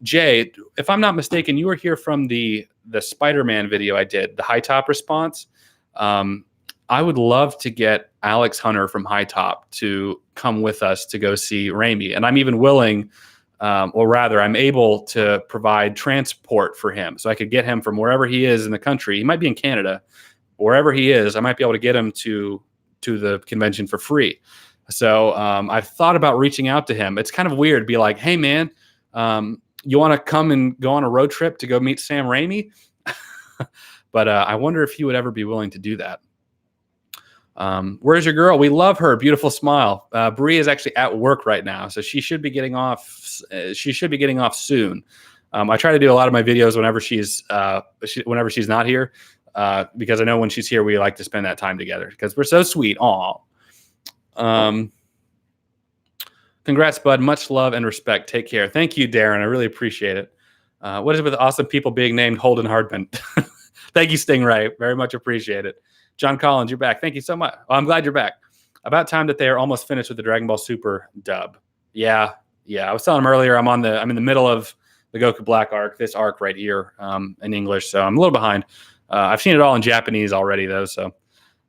Jay, if I'm not mistaken, you were here from the SpiderMan video I did, the High Top response. I would love to get Alex Hunter from High Top to come with us to go see Raimi, and I'm even willing. Or rather, I'm able to provide transport for him. So I could get him from wherever he is in the country. He might be in Canada. Wherever he is, I might be able to get him to the convention for free. So I've thought about reaching out to him. It's kind of weird to be like, hey, man, you want to come and go on a road trip to go meet Sam Raimi? But I wonder if he would ever be willing to do that. Where's your girl? We love her. Beautiful smile. Bree is actually at work right now, so she should be getting off. She should be getting off soon. I try to do a lot of my videos whenever she's not here, because I know when she's here, we like to spend that time together because we're so sweet. Aw. Congrats, bud. Much love and respect. Take care. Thank you, Darren. I really appreciate it. What is it with awesome people being named Holden Hardman? Thank you, Stingray. Very much appreciate it. John Collins, you're back. Thank you so much. Well, I'm glad you're back. About time that they are almost finished with the Dragon Ball Super dub. Yeah. I was telling him earlier, I'm in the middle of the Goku Black arc, this arc right here in English, so I'm a little behind. I've seen it all in Japanese already, though. So,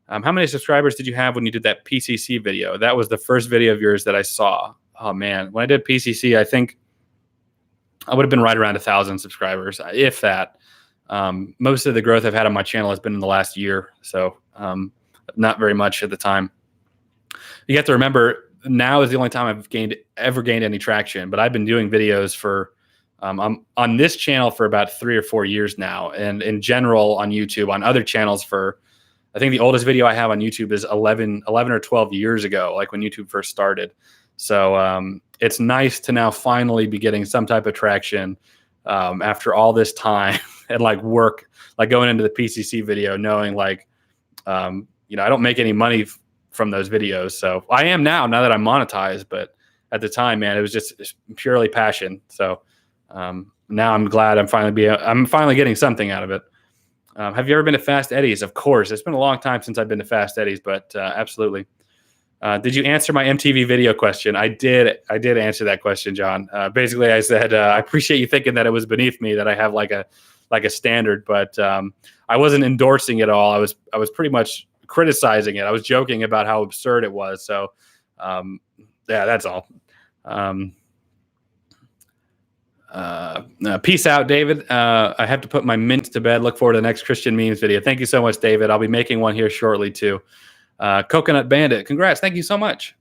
how many subscribers did you have when you did that PCC video? That was the first video of yours that I saw. Oh man, when I did PCC, I think I would have been right around 1,000 subscribers, if that. Most of the growth I've had on my channel has been in the last year, so not very much at the time. You have to remember, now is the only time I've ever gained any traction, but I've been doing videos for I'm on this channel for about 3 or 4 years now, and in general on YouTube, on other channels for, I think the oldest video I have on YouTube is 11 or 12 years ago, like when YouTube first started. So it's nice to now finally be getting some type of traction after all this time and like work, like going into the PCC video, knowing like, I don't make any money from those videos. So I am now that I'm monetized, but at the time, man, it was just purely passion. So now I'm glad I'm finally getting something out of it. Have you ever been to Fast Eddie's? Of course. It's been a long time since I've been to Fast Eddie's, but absolutely. Did you answer my MTV video question? I did answer that question, John. Basically, I said, I appreciate you thinking that it was beneath me that I have like a standard, but I wasn't endorsing it all. I was pretty much criticizing it. I was joking about how absurd it was. So, yeah, that's all. Peace out, David. I have to put my mint to bed. Look forward to the next Christian memes video. Thank you so much, David. I'll be making one here shortly too. Coconut Bandit, congrats. Thank you so much.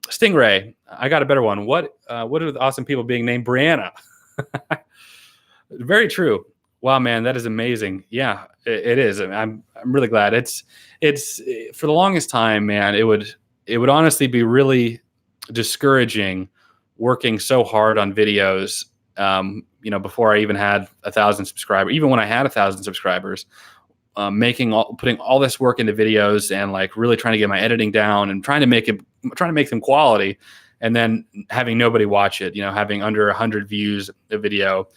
Stingray, I got a better one. What are the awesome people being named Brianna? Very true. Wow, man, that is amazing. Yeah, it is. I'm really glad. It's for the longest time, man, it would honestly be really discouraging working so hard on videos, before I even had 1,000 subscribers, even when I had 1,000 subscribers, putting all this work into videos and like really trying to get my editing down and trying to make them quality, and then having nobody watch it, having under 100 views a video.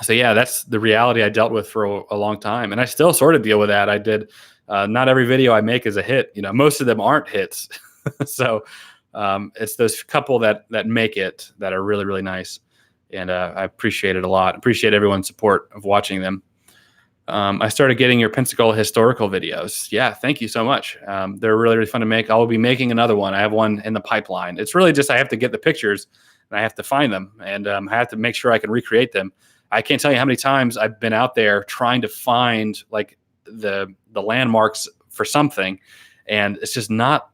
So yeah, that's the reality I dealt with for a long time. And I still sort of deal with that. I did, not every video I make is a hit. Most of them aren't hits. So it's those couple that make it that are really, really nice. And I appreciate it a lot. Appreciate everyone's support of watching them. I started getting your Pensacola historical videos. Yeah, thank you so much. They're really, really fun to make. I will be making another one. I have one in the pipeline. It's really just I have to get the pictures and I have to find them, and I have to make sure I can recreate them. I can't tell you how many times I've been out there trying to find like the landmarks for something, and it's just not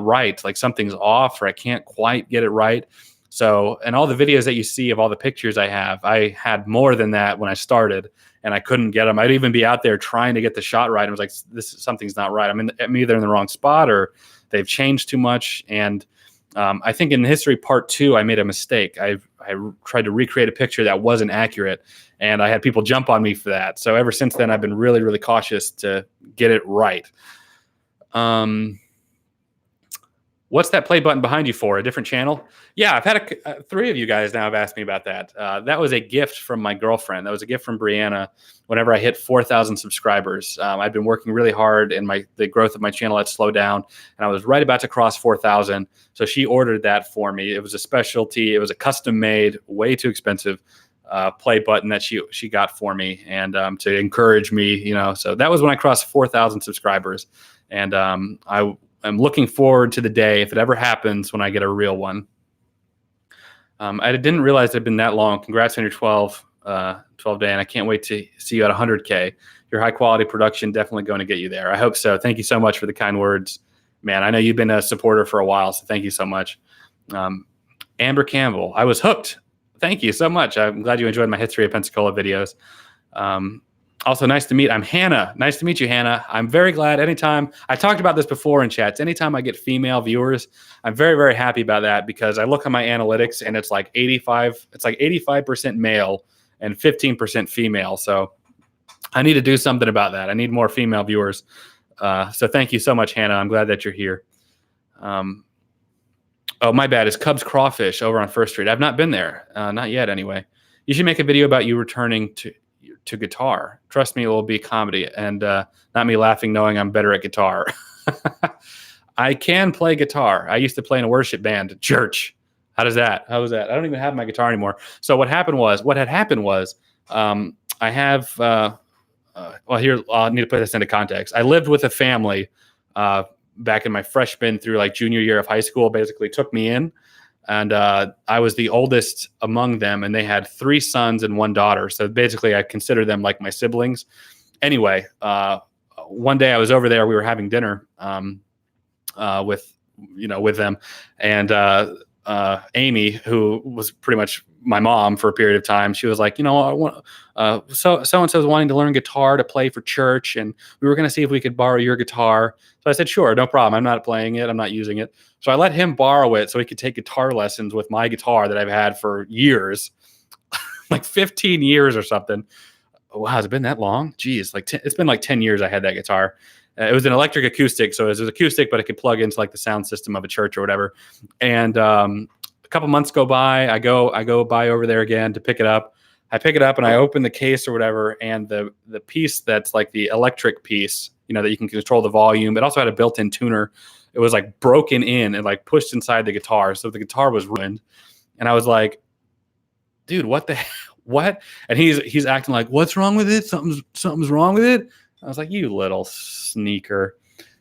right. Like something's off, or I can't quite get it right. So, and all the videos that you see of all the pictures I had more than that when I started, and I couldn't get them. I'd even be out there trying to get the shot right. I was like, something's not right. I'm either in the wrong spot or they've changed too much. And I think in History Part 2, I made a mistake. I tried to recreate a picture that wasn't accurate, and I had people jump on me for that. So ever since then, I've been really, really cautious to get it right. What's that play button behind you for? A different channel? Yeah, I've had 3 of you guys now have asked me about that. That was a gift from my girlfriend. That was a gift from Brianna whenever I hit 4,000 subscribers. I've been working really hard, and the growth of my channel had slowed down, and I was right about to cross 4,000. So she ordered that for me. It was a specialty. It was a custom-made, way too expensive play button that she got for me, and to encourage me, So that was when I crossed 4,000 subscribers, and I'm looking forward to the day, if it ever happens, when I get a real one. I didn't realize it had been that long. Congrats on your 12 day, and I can't wait to see you at 100K. Your high quality production definitely going to get you there. I hope so. Thank you so much for the kind words, man. I know you've been a supporter for a while, so thank you so much. Amber Campbell, I was hooked. Thank you so much. I'm glad you enjoyed my History of Pensacola videos. Also, nice to meet. I'm Hannah. Nice to meet you, Hannah. I'm very glad anytime. I talked about this before in chats. Anytime I get female viewers, I'm very, very happy about that, because I look at my analytics and it's like 85% male and 15% female. So I need to do something about that. I need more female viewers. So thank you so much, Hannah. I'm glad that you're here. Oh, my bad. It's Cubs Crawfish over on First Street. I've not been there. Not yet, anyway. You should make a video about you returning to guitar. Trust me, it will be comedy, and not me laughing knowing I'm better at guitar. I can play guitar. I used to play in a worship band at church. How was that? I don't even have my guitar anymore. So what had happened was I have here I'll need to put this into context. I lived with a family back in my freshman through like junior year of high school. Basically took me in. And I was the oldest among them, and they had 3 sons and 1 daughter. So basically, I consider them like my siblings. Anyway, one day I was over there. We were having dinner with them, and Amy, who was pretty much my mom for a period of time, she was like, I want so and so is wanting to learn guitar to play for church, and we were going to see if we could borrow your guitar. So I said, sure, no problem. I'm not playing it. I'm not using it. So I let him borrow it so he could take guitar lessons with my guitar that I've had for years, like 15 years or something. Wow, has it been that long? Jeez, it's been like 10 years I had that guitar. It was an electric acoustic, so it was acoustic, but it could plug into like the sound system of a church or whatever. And a couple months go by, I go by over there again to pick it up. I pick it up and I open the case or whatever, and the piece that's like the electric piece, that you can control the volume. It also had a built-in tuner. It was like broken in and like pushed inside the guitar, so the guitar was ruined. And I was like, dude, what? And he's acting like, what's wrong with it? Something's wrong with it. I was like, you little sneaker.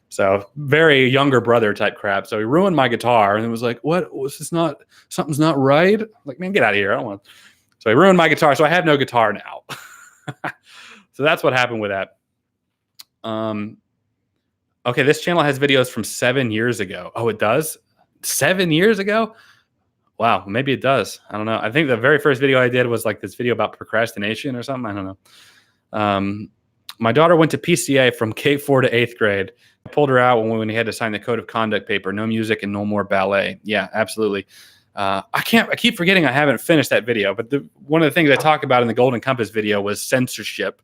So very younger brother type crap. So he ruined my guitar, and it was like, what? Was this not, something's not right? I'm like, man, get out of here. I don't want to. So he ruined my guitar. So I have no guitar now. So that's what happened with that. Okay, this channel has videos from 7 years ago. Oh, it does? 7 years ago? Wow, maybe it does. I don't know. I think the very first video I did was like this video about procrastination or something. I don't know. My daughter went to PCA from K4 to 8th grade. I pulled her out when we had to sign the code of conduct paper. No music and no more ballet. Yeah, absolutely. I keep forgetting I haven't finished that video, but one of the things I talked about in the Golden Compass video was censorship.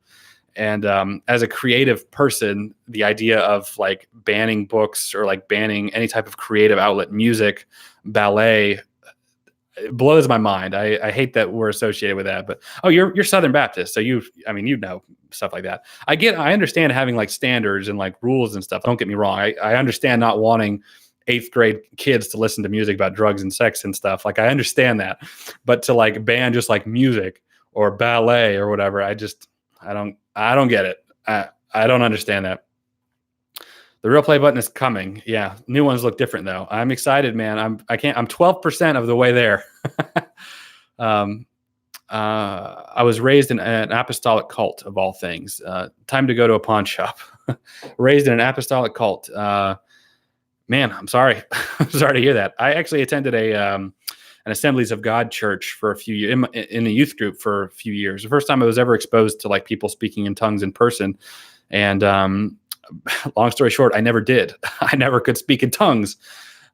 And as a creative person, the idea of like banning books or like banning any type of creative outlet, music, ballet, it blows my mind. I hate that we're associated with that. But you're Southern Baptist, so you know stuff like that. I understand having like standards and like rules and stuff. Don't get me wrong. I understand not wanting 8th grade kids to listen to music about drugs and sex and stuff. Like I understand that, but to like ban just like music or ballet or whatever, I don't get it. I don't understand that. The real play button is coming. Yeah, new ones look different though. I'm excited, man. I'm 12% of the way there. I was raised in an apostolic cult of all things. Time to go to a pawn shop. Raised in an apostolic cult. Man, I'm sorry. I'm sorry to hear that. I actually attended an Assemblies of God church for a few years in the youth group for a few years. The first time I was ever exposed to like people speaking in tongues in person. And long story short, I never did. I never could speak in tongues.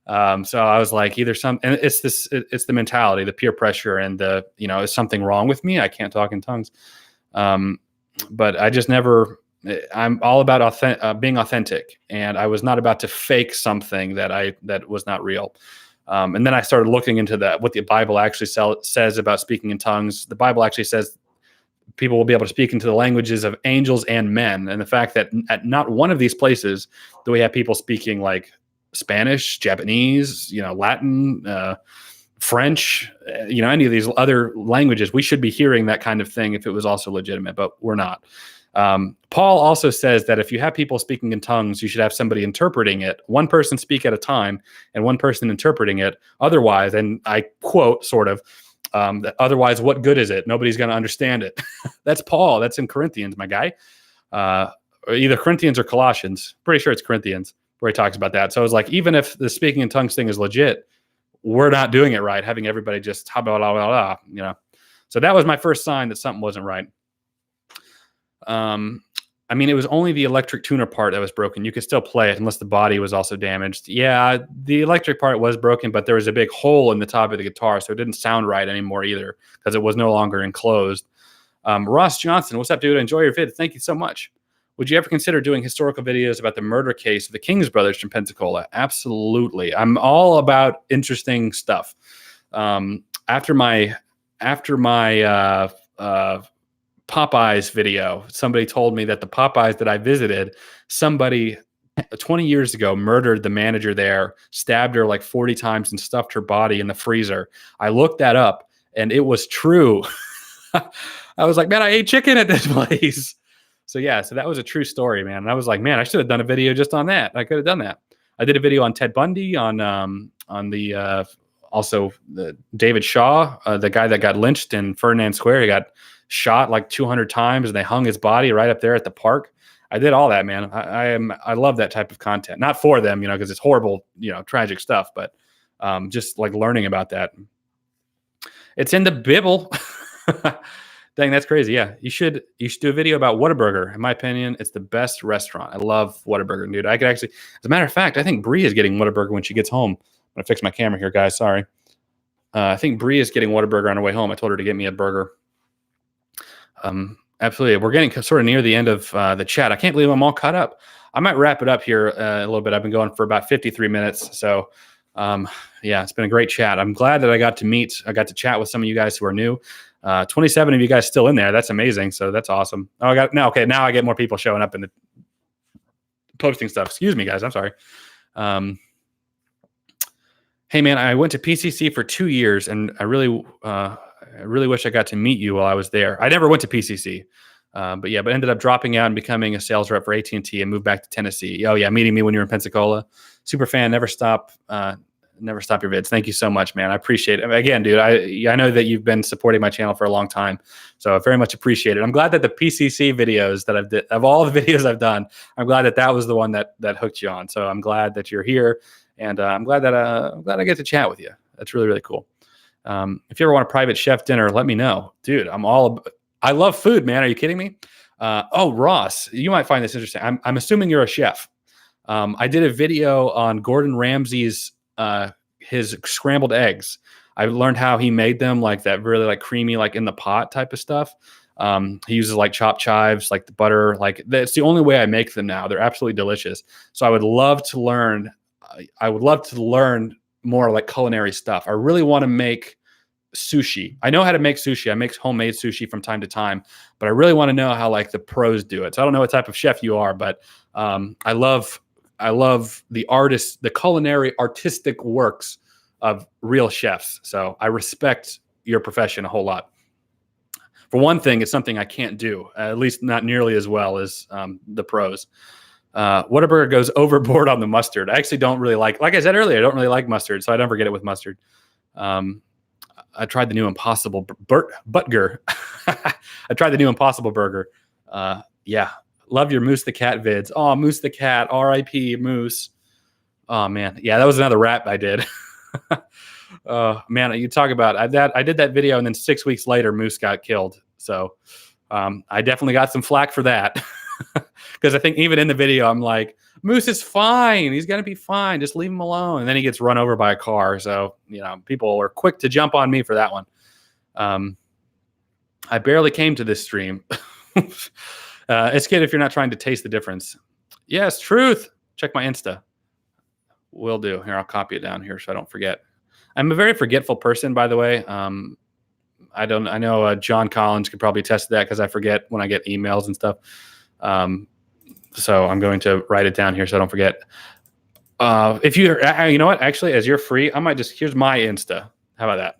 So I was like, and it's the mentality, the peer pressure, and is something wrong with me? I can't talk in tongues. But I just never. I'm all about being authentic, and I was not about to fake something that was not real. And then I started looking into what the Bible actually says about speaking in tongues. The Bible actually says people will be able to speak into the languages of angels and men. And the fact that at not one of these places do we have people speaking like Spanish, Japanese, Latin, French, any of these other languages. We should be hearing that kind of thing if it was also legitimate, but we're not. Paul also says that if you have people speaking in tongues, you should have somebody interpreting it, one person speak at a time and one person interpreting it. Otherwise, and I quote sort of, otherwise, what good is it? Nobody's going to understand it. That's Paul. That's in Corinthians, my guy. Either Corinthians or Colossians. Pretty sure it's Corinthians where he talks about that. So I was like, even if the speaking in tongues thing is legit, we're not doing it right. Having everybody just blah, blah, blah, blah, So that was my first sign that something wasn't right. It was only the electric tuner part that was broken. You could still play it unless the body was also damaged. Yeah, the electric part was broken, but there was a big hole in the top of the guitar, so it didn't sound right anymore either because it was no longer enclosed. Ross Johnson, what's up, dude? Enjoy your vid. Thank you so much. Would you ever consider doing historical videos about the murder case of the Kings brothers from Pensacola? Absolutely. I'm all about interesting stuff. After my Popeyes video, somebody told me that the Popeyes that I visited, somebody 20 years ago murdered the manager there, stabbed her like 40 times and stuffed her body in the freezer. I looked that up and it was true. I was like, man, I ate chicken at this place. So that was a true story, man. And I was like, man, I should have done a video just on that. I could have done that. I did a video on Ted Bundy, on also the David Shaw, the guy that got lynched in Ferdinand Square. He got shot like 200 times and they hung his body right up there at the park. I did all that, man. I love that type of content. Not for them, because it's horrible, tragic stuff, but just like learning about that. It's in the Bible. Dang, that's crazy. Yeah, you should do a video about Whataburger. In my opinion, it's the best restaurant. I love Whataburger, dude. I could actually, as a matter of fact, I think Bree is getting Whataburger when she gets home. I'm gonna fix my camera here, guys. Sorry. I think Bree is getting Whataburger on her way home. I told her to get me a burger. Absolutely. We're getting sort of near the end of the chat. I can't believe I'm all caught up. I might wrap it up here a little bit. I've been going for about 53 minutes. So, it's been a great chat. I'm glad that I got to chat with some of you guys who are new. 27 of you guys still in there. That's amazing. So that's awesome. Oh, now I get more people showing up in the posting stuff. Excuse me, guys. I'm sorry. Hey man, I went to PCC for 2 years and I really wish I got to meet you while I was there. I never went to PCC, but ended up dropping out and becoming a sales rep for AT&T and moved back to Tennessee. Oh yeah, meeting me when you were in Pensacola. Super fan. Never stop your vids. Thank you so much, man. I appreciate it. Again, dude, I know that you've been supporting my channel for a long time, so I very much appreciate it. I'm glad that the PCC videos that of all the videos I've done, I'm glad that was the one that hooked you on. So I'm glad that you're here, and I'm glad I get to chat with you. That's really, really cool. If you ever want a private chef dinner, let me know, dude. I love food, man. Are you kidding me? Ross, you might find this interesting. I'm assuming you're a chef. I did a video on Gordon Ramsay's his scrambled eggs. I learned how he made them, like that really like creamy, like in the pot type of stuff. He uses like chopped chives, like the butter. Like that's the only way I make them now. They're absolutely delicious. So I would love to learn. I would love to learn more like culinary stuff. I really want to make sushi. I know how to make sushi. I make homemade sushi from time to time, but I really want to know how like the pros do it. So I don't know what type of chef you are, but I love the artists, the culinary artistic works of real chefs. So I respect your profession a whole lot. For one thing, it's something I can't do, at least not nearly as well as the pros. Whataburger goes overboard on the mustard. I actually don't really like I said earlier, I don't really like mustard, so I never get it with mustard. I tried the new Impossible Burger. I tried the new Impossible Burger. Yeah. Love your Moose the Cat vids. Oh, Moose the Cat. R.I.P. Moose. Oh, man. Yeah, that was another rap I did. Man, you talk about I did that video, and then 6 weeks later, Moose got killed. So I definitely got some flack for that. Because I think even in the video, I'm like, Moose is fine. He's going to be fine. Just leave him alone. And then he gets run over by a car. So, people were quick to jump on me for that one. I barely came to this stream. It's good if you're not trying to taste the difference. Yes, truth. Check my Insta. Will do. Here, I'll copy it down here so I don't forget. I'm a very forgetful person, by the way. I know John Collins could probably attest to that because I forget when I get emails and stuff. So I'm going to write it down here so I don't forget. If you know what, actually, as you're free, here's my Insta. How about that?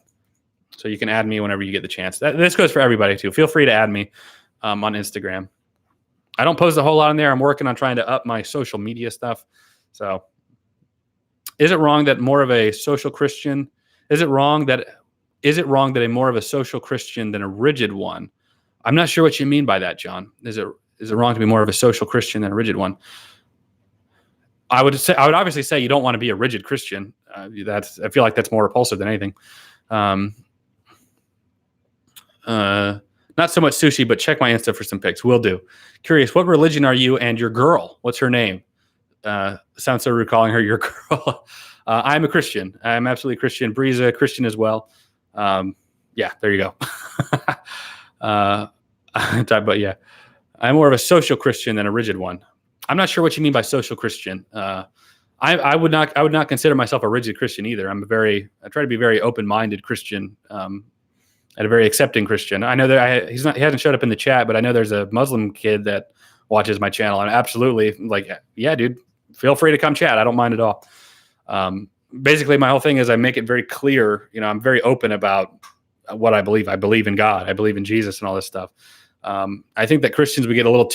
So you can add me whenever you get the chance. This goes for everybody too. Feel free to add me on Instagram. I don't post a whole lot on there. I'm working on trying to up my social media stuff. So is it wrong that more of a social Christian? Is it wrong that I'm more of a social Christian than a rigid one? I'm not sure what you mean by that, John. Is it wrong to be more of a social Christian than a rigid one? I would obviously say you don't want to be a rigid Christian. I feel like that's more repulsive than anything. Not so much sushi, but check my Insta for some pics. Will do. Curious, what religion are you and your girl? What's her name? Sounds so rude calling her your girl. I'm a Christian. I'm absolutely Christian. Bree's a Christian as well. Yeah, there you go. But yeah, I'm more of a social Christian than a rigid one. I'm not sure what you mean by social Christian. I would not consider myself a rigid Christian either. I try to be very open-minded Christian, and a very accepting Christian. I know that he hasn't showed up in the chat, but I know there's a Muslim kid that watches my channel. I'm absolutely like, yeah, dude, feel free to come chat. I don't mind at all. Basically, my whole thing is I make it very clear. I'm very open about what I believe. I believe in God. I believe in Jesus and all this stuff. I think that Christians, we get a little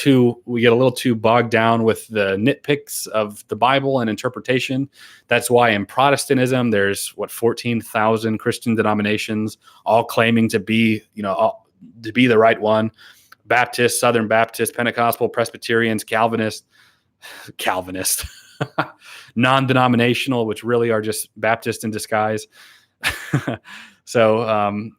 too bogged down with the nitpicks of the Bible and interpretation. That's why in Protestantism, there's 14,000 Christian denominations, all claiming to be, to be the right one. Baptist, Southern Baptist, Pentecostal, Presbyterians, Calvinist, non-denominational, which really are just Baptist in disguise. So,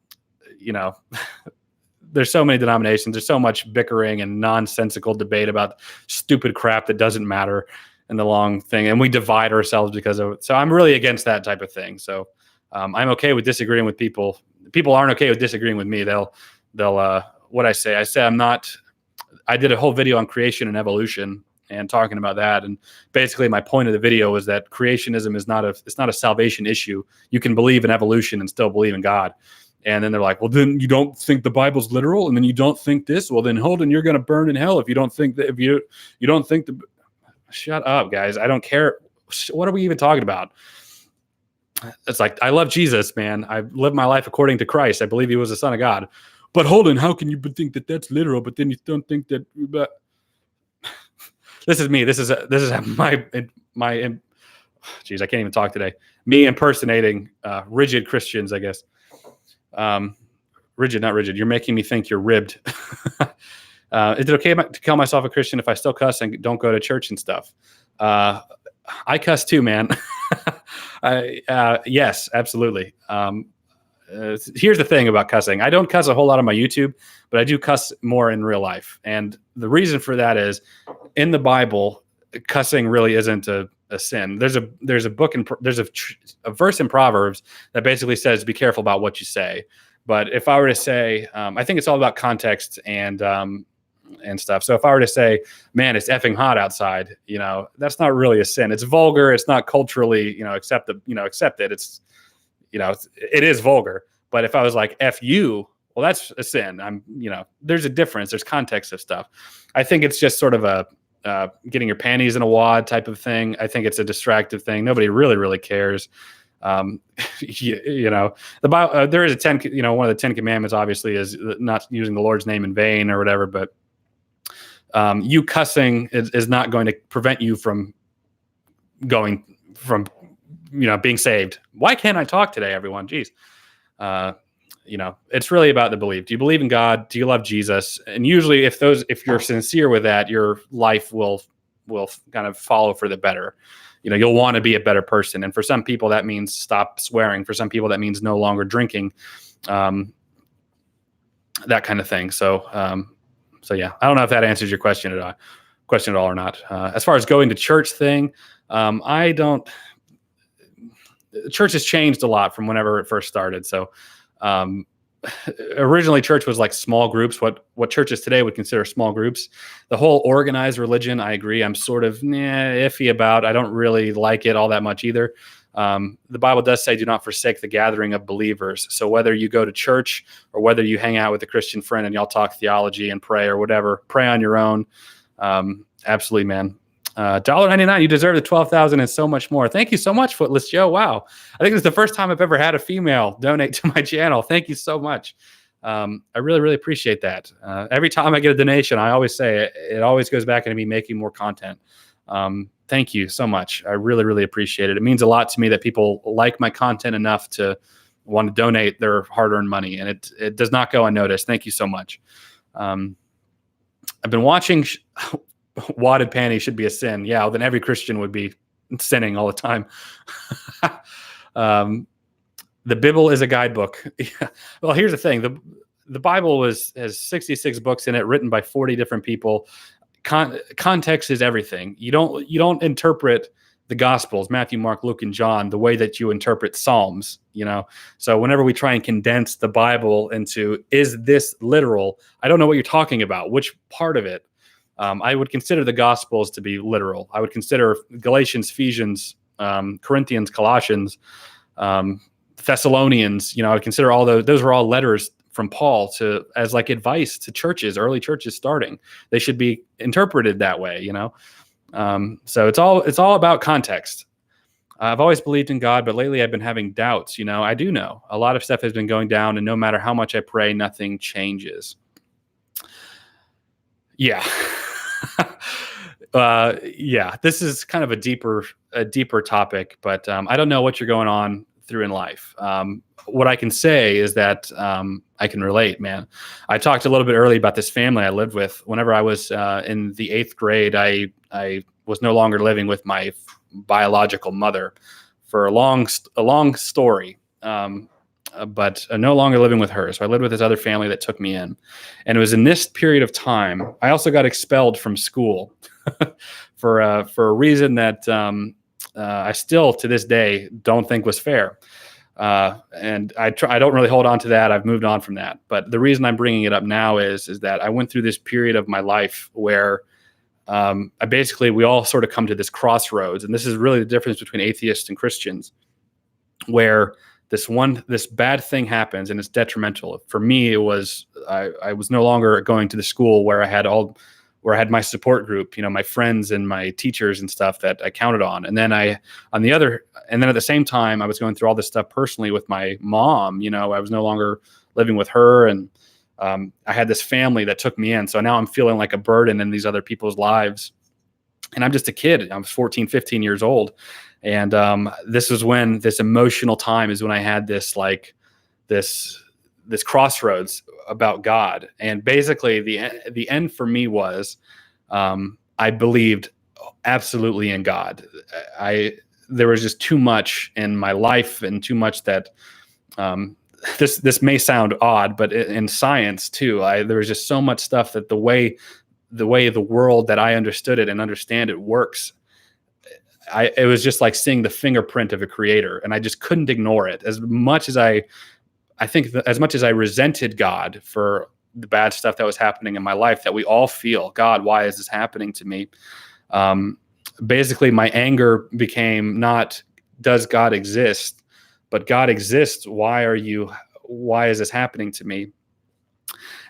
there's so many denominations. There's so much bickering and nonsensical debate about stupid crap that doesn't matter in the long thing. And we divide ourselves because of it. So I'm really against that type of thing. So I'm okay with disagreeing with people. People aren't okay with disagreeing with me. They'll what I say I did a whole video on creation and evolution and talking about that. And basically my point of the video was that creationism is not a salvation issue. You can believe in evolution and still believe in God. And then they're like, well, then you don't think the Bible's literal, and then you don't think this. Well, then Holden, you're going to burn in hell if you don't think that. If you don't think the. Shut up, guys! I don't care. What are we even talking about? It's like, I love Jesus, man. I live my life according to Christ. I believe He was the Son of God. But Holden, how can you think that that's literal? But then you don't think that. But this is me. This is my. Geez, I can't even talk today. Me impersonating rigid Christians, I guess. Rigid, not rigid. You're making me think you're ribbed. Is it okay to call myself a Christian if I still cuss and don't go to church and stuff? I cuss too, man. Yes, absolutely. Here's the thing about cussing. I don't cuss a whole lot on my YouTube, but I do cuss more in real life. And the reason for that is in the Bible, cussing really isn't a sin. There's a book and there's a verse in Proverbs that basically says, be careful about what you say. But if I were to say, I think it's all about context and stuff. So if I were to say, man, it's effing hot outside, that's not really a sin. It's vulgar. It's not culturally, accepted. It's, it is vulgar. But if I was like, F you, well, that's a sin. There's a difference. There's context of stuff. I think it's just sort of a getting your panties in a wad type of thing. I think it's a distractive thing. Nobody really cares. The Bible, there is one of the 10 commandments obviously is not using the Lord's name in vain or whatever, but you cussing is not going to prevent you from being saved. Why can't I talk today, everyone? Jeez. It's really about the belief. Do you believe in God? Do you love Jesus? And usually if you're sincere with that, your life will kind of follow for the better. You'll want to be a better person. And for some people that means stop swearing. For some people that means no longer drinking, that kind of thing. So yeah, I don't know if that answers your question at all or not. As far as going to church thing, church has changed a lot from whenever it first started. So, originally church was like small groups, what churches today would consider small groups. The whole organized religion, I agree, I'm sort of iffy about. I don't really like it all that much either. The Bible does say, do not forsake the gathering of believers. So whether you go to church or whether you hang out with a Christian friend and y'all talk theology and pray or whatever, pray on your own. Absolutely, man. $1.99. You deserve the 12,000 and so much more. Thank you so much, Footless Joe. Wow. I think it's the first time I've ever had a female donate to my channel. Thank you so much. I really appreciate that. Every time I get a donation, I always say it always goes back into me making more content. Thank you so much. I really appreciate it. It means a lot to me that people like my content enough to want to donate their hard-earned money, and it does not go unnoticed. Thank you so much. I've been watching wadded panties should be a sin. Yeah, well, then every Christian would be sinning all the time. The Bible is a guidebook. Well, here's the thing. The Bible has 66 books in it, written by 40 different people. Context is everything. You don't interpret the Gospels, Matthew, Mark, Luke, and John, the way that you interpret Psalms. So whenever we try and condense the Bible into, is this literal? I don't know what you're talking about. Which part of it? I would consider the Gospels to be literal. I would consider Galatians, Ephesians, Corinthians, Colossians, Thessalonians. I would consider all those were all letters from Paul as like advice to churches, early churches starting. They should be interpreted that way. So it's all about context. I've always believed in God, but lately I've been having doubts. I do know a lot of stuff has been going down, and no matter how much I pray, nothing changes. Yeah. Yeah, this is kind of a deeper topic, but I don't know what you're going on through in life. What I can say is that I can relate, man. I talked a little bit earlier about this family I lived with. Whenever I was in the 8th grade, I was no longer living with my biological mother for a long story. But no longer living with her. So I lived with this other family that took me in. And it was in this period of time, I also got expelled from school for a reason that I still, to this day, don't think was fair. And I don't really hold on to that. I've moved on from that. But the reason I'm bringing it up now is that I went through this period of my life where we all sort of come to this crossroads. And this is really the difference between atheists and Christians, where this bad thing happens and it's detrimental. For me, it was I was no longer going to the school where I had my support group, my friends and my teachers and stuff that I counted on. And then at the same time, I was going through all this stuff personally with my mom. I was no longer living with her, and I had this family that took me in. So now I'm feeling like a burden in these other people's lives. And I'm just a kid. I was 14, 15 years old. And this was when this emotional time is when I had this crossroads about God. And basically the end for me was I believed absolutely in God. There was just too much in my life and too much that this may sound odd, but in science too, there was just so much stuff that the way the world that I understood it and understand it works. It was just like seeing the fingerprint of a creator, and I just couldn't ignore it. As much as I I think that as much as I resented God for the bad stuff that was happening in my life, that we all feel, God, why is this happening to me? Basically, my anger became not, does God exist? But God exists. Why is this happening to me?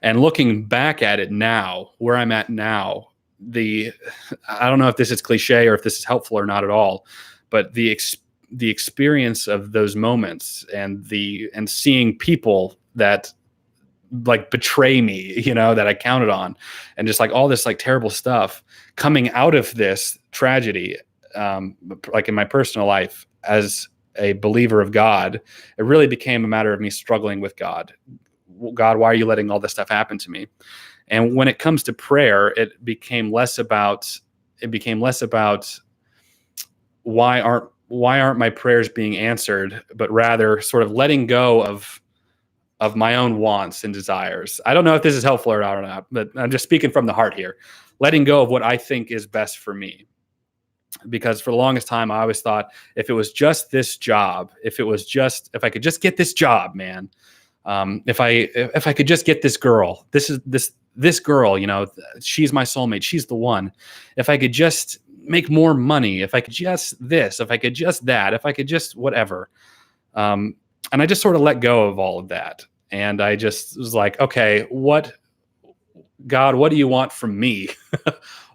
And looking back at it now, where I'm at now, I don't know if this is cliche or if this is helpful or not at all, but the experience of those moments and seeing people that like betray me, that I counted on, and just like all this like terrible stuff coming out of this tragedy, like in my personal life as a believer of God, it really became a matter of me struggling with God. God, why are you letting all this stuff happen to me? And when it comes to prayer, it became less about why aren't my prayers being answered, but rather sort of letting go of my own wants and desires. I don't know if this is helpful or not, but I'm just speaking from the heart here. Letting go of what I think is best for me. Because for the longest time, I always thought if it was just this job, if I could just get this job, man, if I could just get this girl, this girl, she's my soulmate. She's the one. If I could just make more money, if I could just this, if I could just that, if I could just whatever. And I just sort of let go of all of that. And I just was like, okay, God, what do you want from me?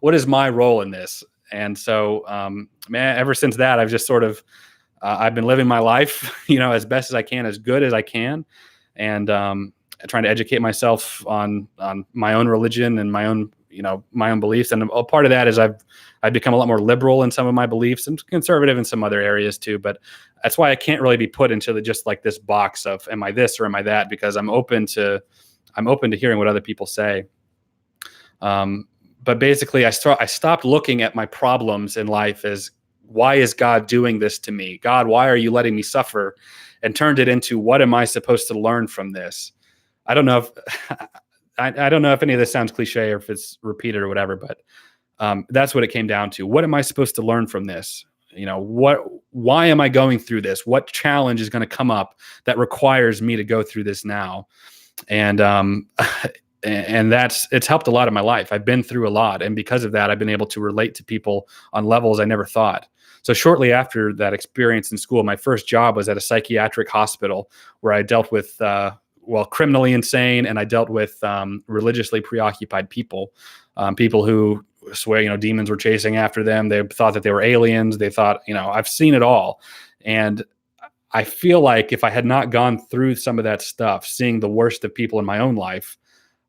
What is my role in this? And so, man, ever since that, I've just sort of, I've been living my life, as best as I can, as good as I can. And trying to educate myself on my own religion and my own beliefs. And a part of that is I've become a lot more liberal in some of my beliefs and conservative in some other areas too. But that's why I can't really be put into just like this box of am I this or am I that, because I'm open to hearing what other people say. But basically I stopped looking at my problems in life as, why is God doing this to me? God, why are you letting me suffer? And turned it into, what am I supposed to learn from this? I don't know if I don't know if any of this sounds cliche or if it's repeated or whatever, but that's what it came down to. What am I supposed to learn from this? Why am I going through this? What challenge is going to come up that requires me to go through this now? And it's helped a lot in my life. I've been through a lot. And because of that, I've been able to relate to people on levels I never thought. So shortly after that experience in school, my first job was at a psychiatric hospital where I dealt with, criminally insane, and I dealt with religiously preoccupied people, people who swear, demons were chasing after them. They thought that they were aliens. They thought, I've seen it all. And I feel like if I had not gone through some of that stuff, seeing the worst of people in my own life,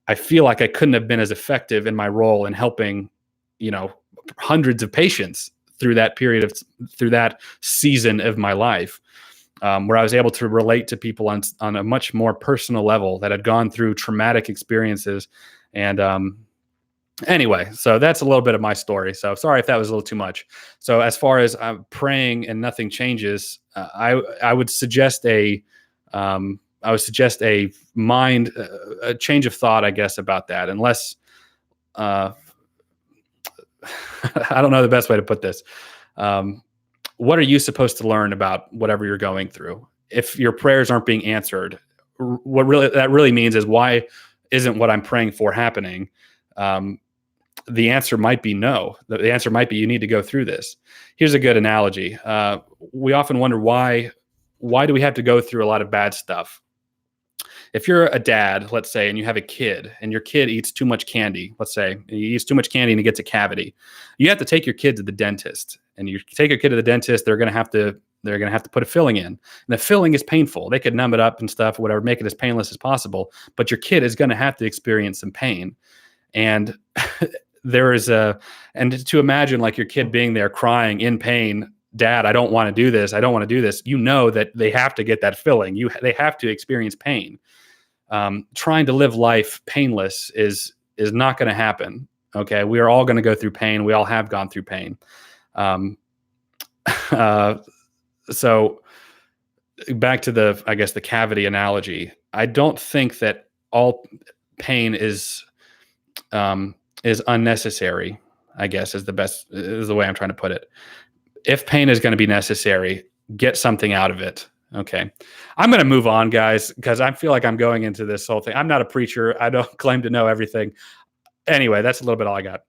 I feel like I couldn't have been as effective in my role in helping, hundreds of patients through that season of my life, where I was able to relate to people on a much more personal level that had gone through traumatic experiences. And anyway, so that's a little bit of my story. So sorry if that was a little too much. So as far as praying and nothing changes, I would suggest a change of thought, I guess, about that, unless I don't know the best way to put this. What are you supposed to learn about whatever you're going through? If your prayers aren't being answered, what that really means is, why isn't what I'm praying for happening? The answer might be no. The answer might be, you need to go through this. Here's a good analogy. We often wonder why do we have to go through a lot of bad stuff? If you're a dad, let's say, and you have a kid, and your kid eats too much candy, let's say he eats too much candy and he gets a cavity, you have to take your kid to the dentist. And you take your kid to the dentist, they're going to have to put a filling in. And the filling is painful. They could numb it up and stuff, whatever, make it as painless as possible. But your kid is going to have to experience some pain. And and to imagine like your kid being there crying in pain, Dad, I don't want to do this. I don't want to do this. That they have to get that filling. They have to experience pain. Trying to live life painless is not going to happen. Okay. We are all going to go through pain. We all have gone through pain. So back to the cavity analogy. I don't think that all pain is unnecessary, I guess is the way I'm trying to put it. If pain is going to be necessary, get something out of it. Okay. I'm going to move on, guys, because I feel like I'm going into this whole thing. I'm not a preacher. I don't claim to know everything. Anyway, that's a little bit all I got.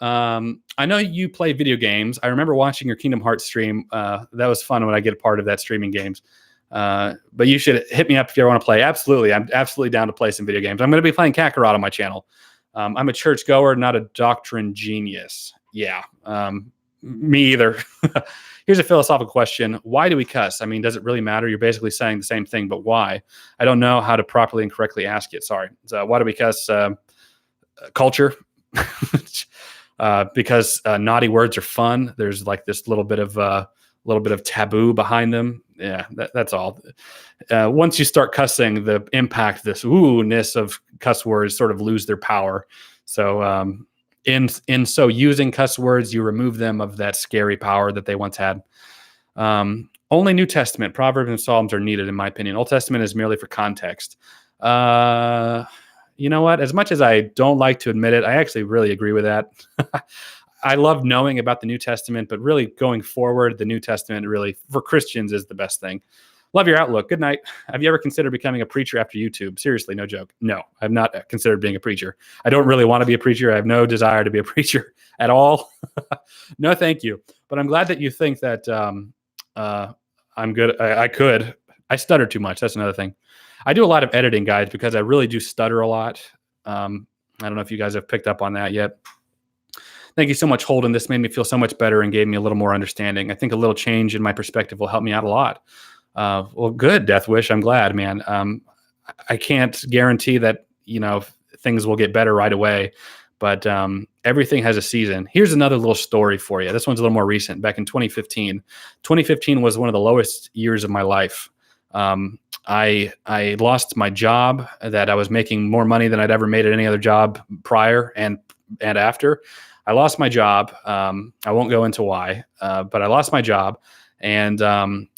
I know you play video games. I remember watching your Kingdom Hearts stream. That was fun when I get a part of that streaming games. But you should hit me up if you ever want to play. Absolutely. I'm absolutely down to play some video games. I'm going to be playing Kakarot on my channel. I'm a church goer, not a doctrine genius. Yeah. Me either. Here's a philosophical question. Why do we cuss? I mean, does it really matter? You're basically saying the same thing, but why? I don't know how to properly and correctly ask it. Sorry. So why do we cuss? Culture. Because naughty words are fun. There's like this little bit of taboo behind them. Yeah, that's all. Once you start cussing, the impact, this ooh-ness of cuss words sort of lose their power. So in so using cuss words, you remove them of that scary power that they once had. Only New Testament, Proverbs and Psalms are needed, in my opinion. Old Testament is merely for context. You know what? As much as I don't like to admit it, I actually really agree with that. I love knowing about the New Testament, but really going forward, the New Testament really, for Christians, is the best thing. Love your outlook. Good night. Have you ever considered becoming a preacher after YouTube? Seriously, no joke. No, I've not considered being a preacher. I don't really want to be a preacher. I have no desire to be a preacher at all. No, thank you. But I'm glad that you think that I'm good. I could. I stutter too much. That's another thing. I do a lot of editing, guys, because I really do stutter a lot. I don't know if you guys have picked up on that yet. Thank you so much, Holden. This made me feel so much better and gave me a little more understanding. I think a little change in my perspective will help me out a lot. Well, good, Death Wish. I'm glad, man. I can't guarantee that, things will get better right away, but everything has a season. Here's another little story for you. This one's a little more recent. Back in 2015. 2015 was one of the lowest years of my life. I lost my job that I was making more money than I'd ever made at any other job prior and after. I lost my job. I won't go into why, but I lost my job. And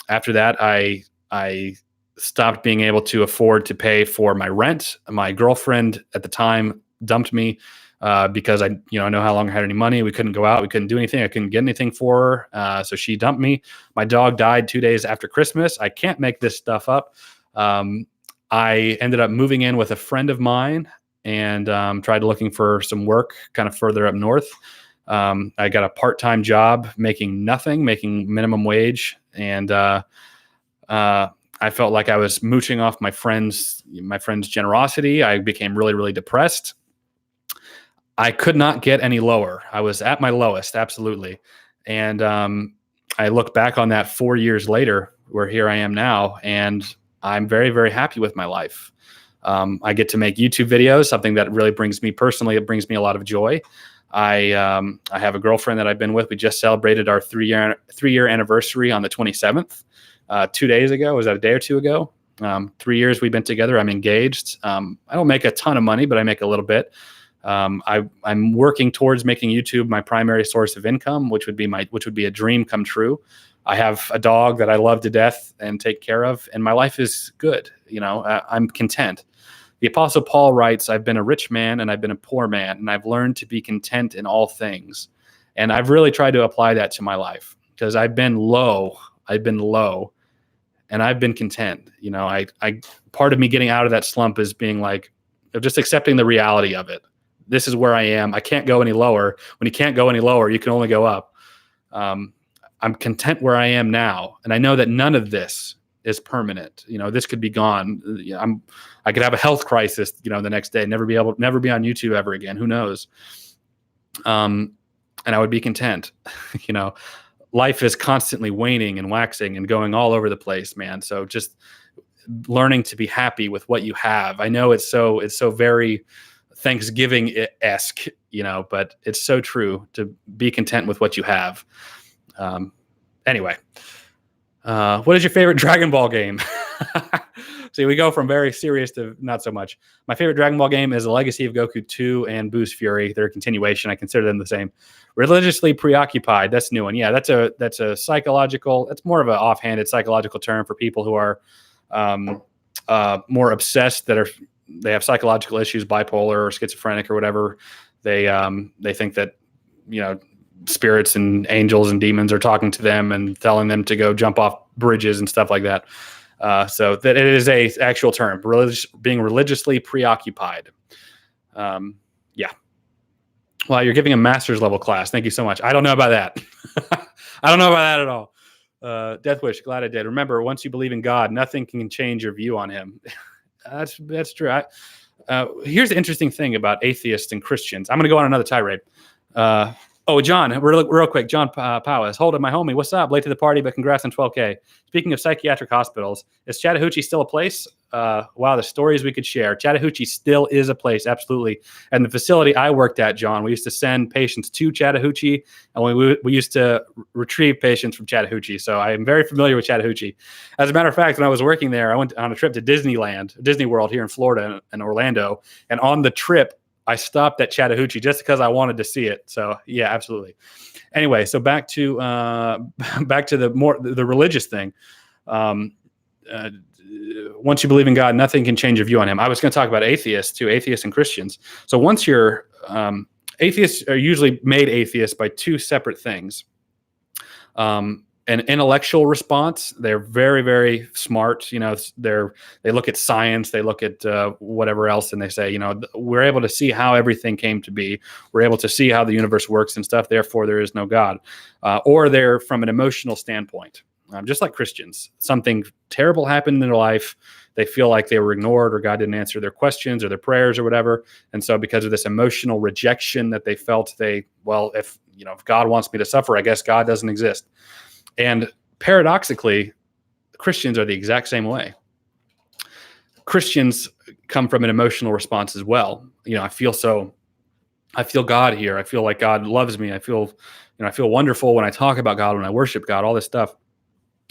after that, I stopped being able to afford to pay for my rent. My girlfriend at the time dumped me because I know how long I had any money. We couldn't go out. We couldn't do anything. I couldn't get anything for her. So she dumped me. My dog died 2 days after Christmas. I can't make this stuff up. I ended up moving in with a friend of mine and tried looking for some work kind of further up north. I got a part-time job making nothing, making minimum wage. And I felt like I was mooching off my friend's generosity. I became really, really depressed. I could not get any lower. I was at my lowest, absolutely. And I look back on that 4 years later, where here I am now, and I'm very, very happy with my life. I get to make YouTube videos, something that really brings me personally, it brings me a lot of joy. I have a girlfriend that I've been with. We just celebrated our three-year anniversary on the 27th, 2 days ago. Was that a day or two ago? 3 years we've been together. I'm engaged. I don't make a ton of money, but I make a little bit. I'm working towards making YouTube my primary source of income, which would be a dream come true. I have a dog that I love to death and take care of, and my life is good. I'm content. The Apostle Paul writes, I've been a rich man and I've been a poor man, and I've learned to be content in all things. And I've really tried to apply that to my life because I've been low, and I've been content. I part of me getting out of that slump is being like, just accepting the reality of it. This is where I am. I can't go any lower. When you can't go any lower, you can only go up. I'm content where I am now. And I know that none of this is permanent. This could be gone. I could have a health crisis, the next day, never be on YouTube ever again. Who knows? And I would be content. Life is constantly waning and waxing and going all over the place, man. So just learning to be happy with what you have. I know it's so very Thanksgiving-esque, but it's so true to be content with what you have. Anyway, what is your favorite Dragon Ball game? See, we go from very serious to not so much. My favorite Dragon Ball game is The Legacy of Goku 2 and Boo's Fury. They're a continuation. I consider them the same. Religiously preoccupied. That's a new one. Yeah, that's a psychological. That's more of an offhanded psychological term for people who are more obsessed. They have psychological issues, bipolar or schizophrenic or whatever. They think that spirits and angels and demons are talking to them and telling them to go jump off bridges and stuff like that. So that it is a actual term, being religiously preoccupied. Yeah. Well, you're giving a master's level class. Thank you so much. I don't know about that. I don't know about that at all. Death Wish, glad I did. Remember, once you believe in God, nothing can change your view on him. That's true. Here's the interesting thing about atheists and Christians. I'm going to go on another tirade. John, real quick. John Powers, hold it, my homie. What's up? Late to the party, but congrats on 12K. Speaking of psychiatric hospitals, is Chattahoochee still a place? Wow, the stories we could share. Chattahoochee still is a place, absolutely. And the facility I worked at, John, we used to send patients to Chattahoochee, and we used to retrieve patients from Chattahoochee. So I am very familiar with Chattahoochee. As a matter of fact, when I was working there, I went on a trip to Disney World here in Florida and Orlando. And on the trip, I stopped at Chattahoochee just because I wanted to see it. So yeah, absolutely. Anyway, so back to the religious thing. Once you believe in God, nothing can change your view on him. I was going to talk about atheists and Christians. So once you're atheists are usually made atheists by two separate things. An intellectual response. They're very, very smart. You know, they look at science, they look at whatever else, and they say, you know, we're able to see how everything came to be. We're able to see how the universe works and stuff. Therefore, there is no God. Or they're from an emotional standpoint, just like Christians. Something terrible happened in their life. They feel like they were ignored, or God didn't answer their questions or their prayers or whatever. And so, because of this emotional rejection that they felt, if God wants me to suffer, I guess God doesn't exist. And paradoxically, Christians are the exact same way. Christians come from an emotional response as well. You know, I feel God here. I feel like God loves me. I feel wonderful when I talk about God, when I worship God, all this stuff.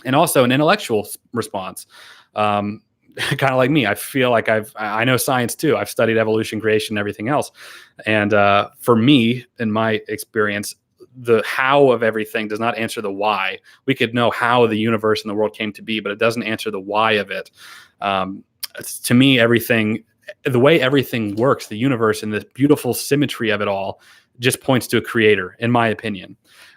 And also an intellectual response. Kind of like me. I feel like I know science too. I've studied evolution, creation, and everything else. And for me, in my experience, the how of everything does not answer the why. We could know how the universe and the world came to be, but it doesn't answer the why of it. To me, the way everything works, the universe and the beautiful symmetry of it all, just points to a creator, in my opinion.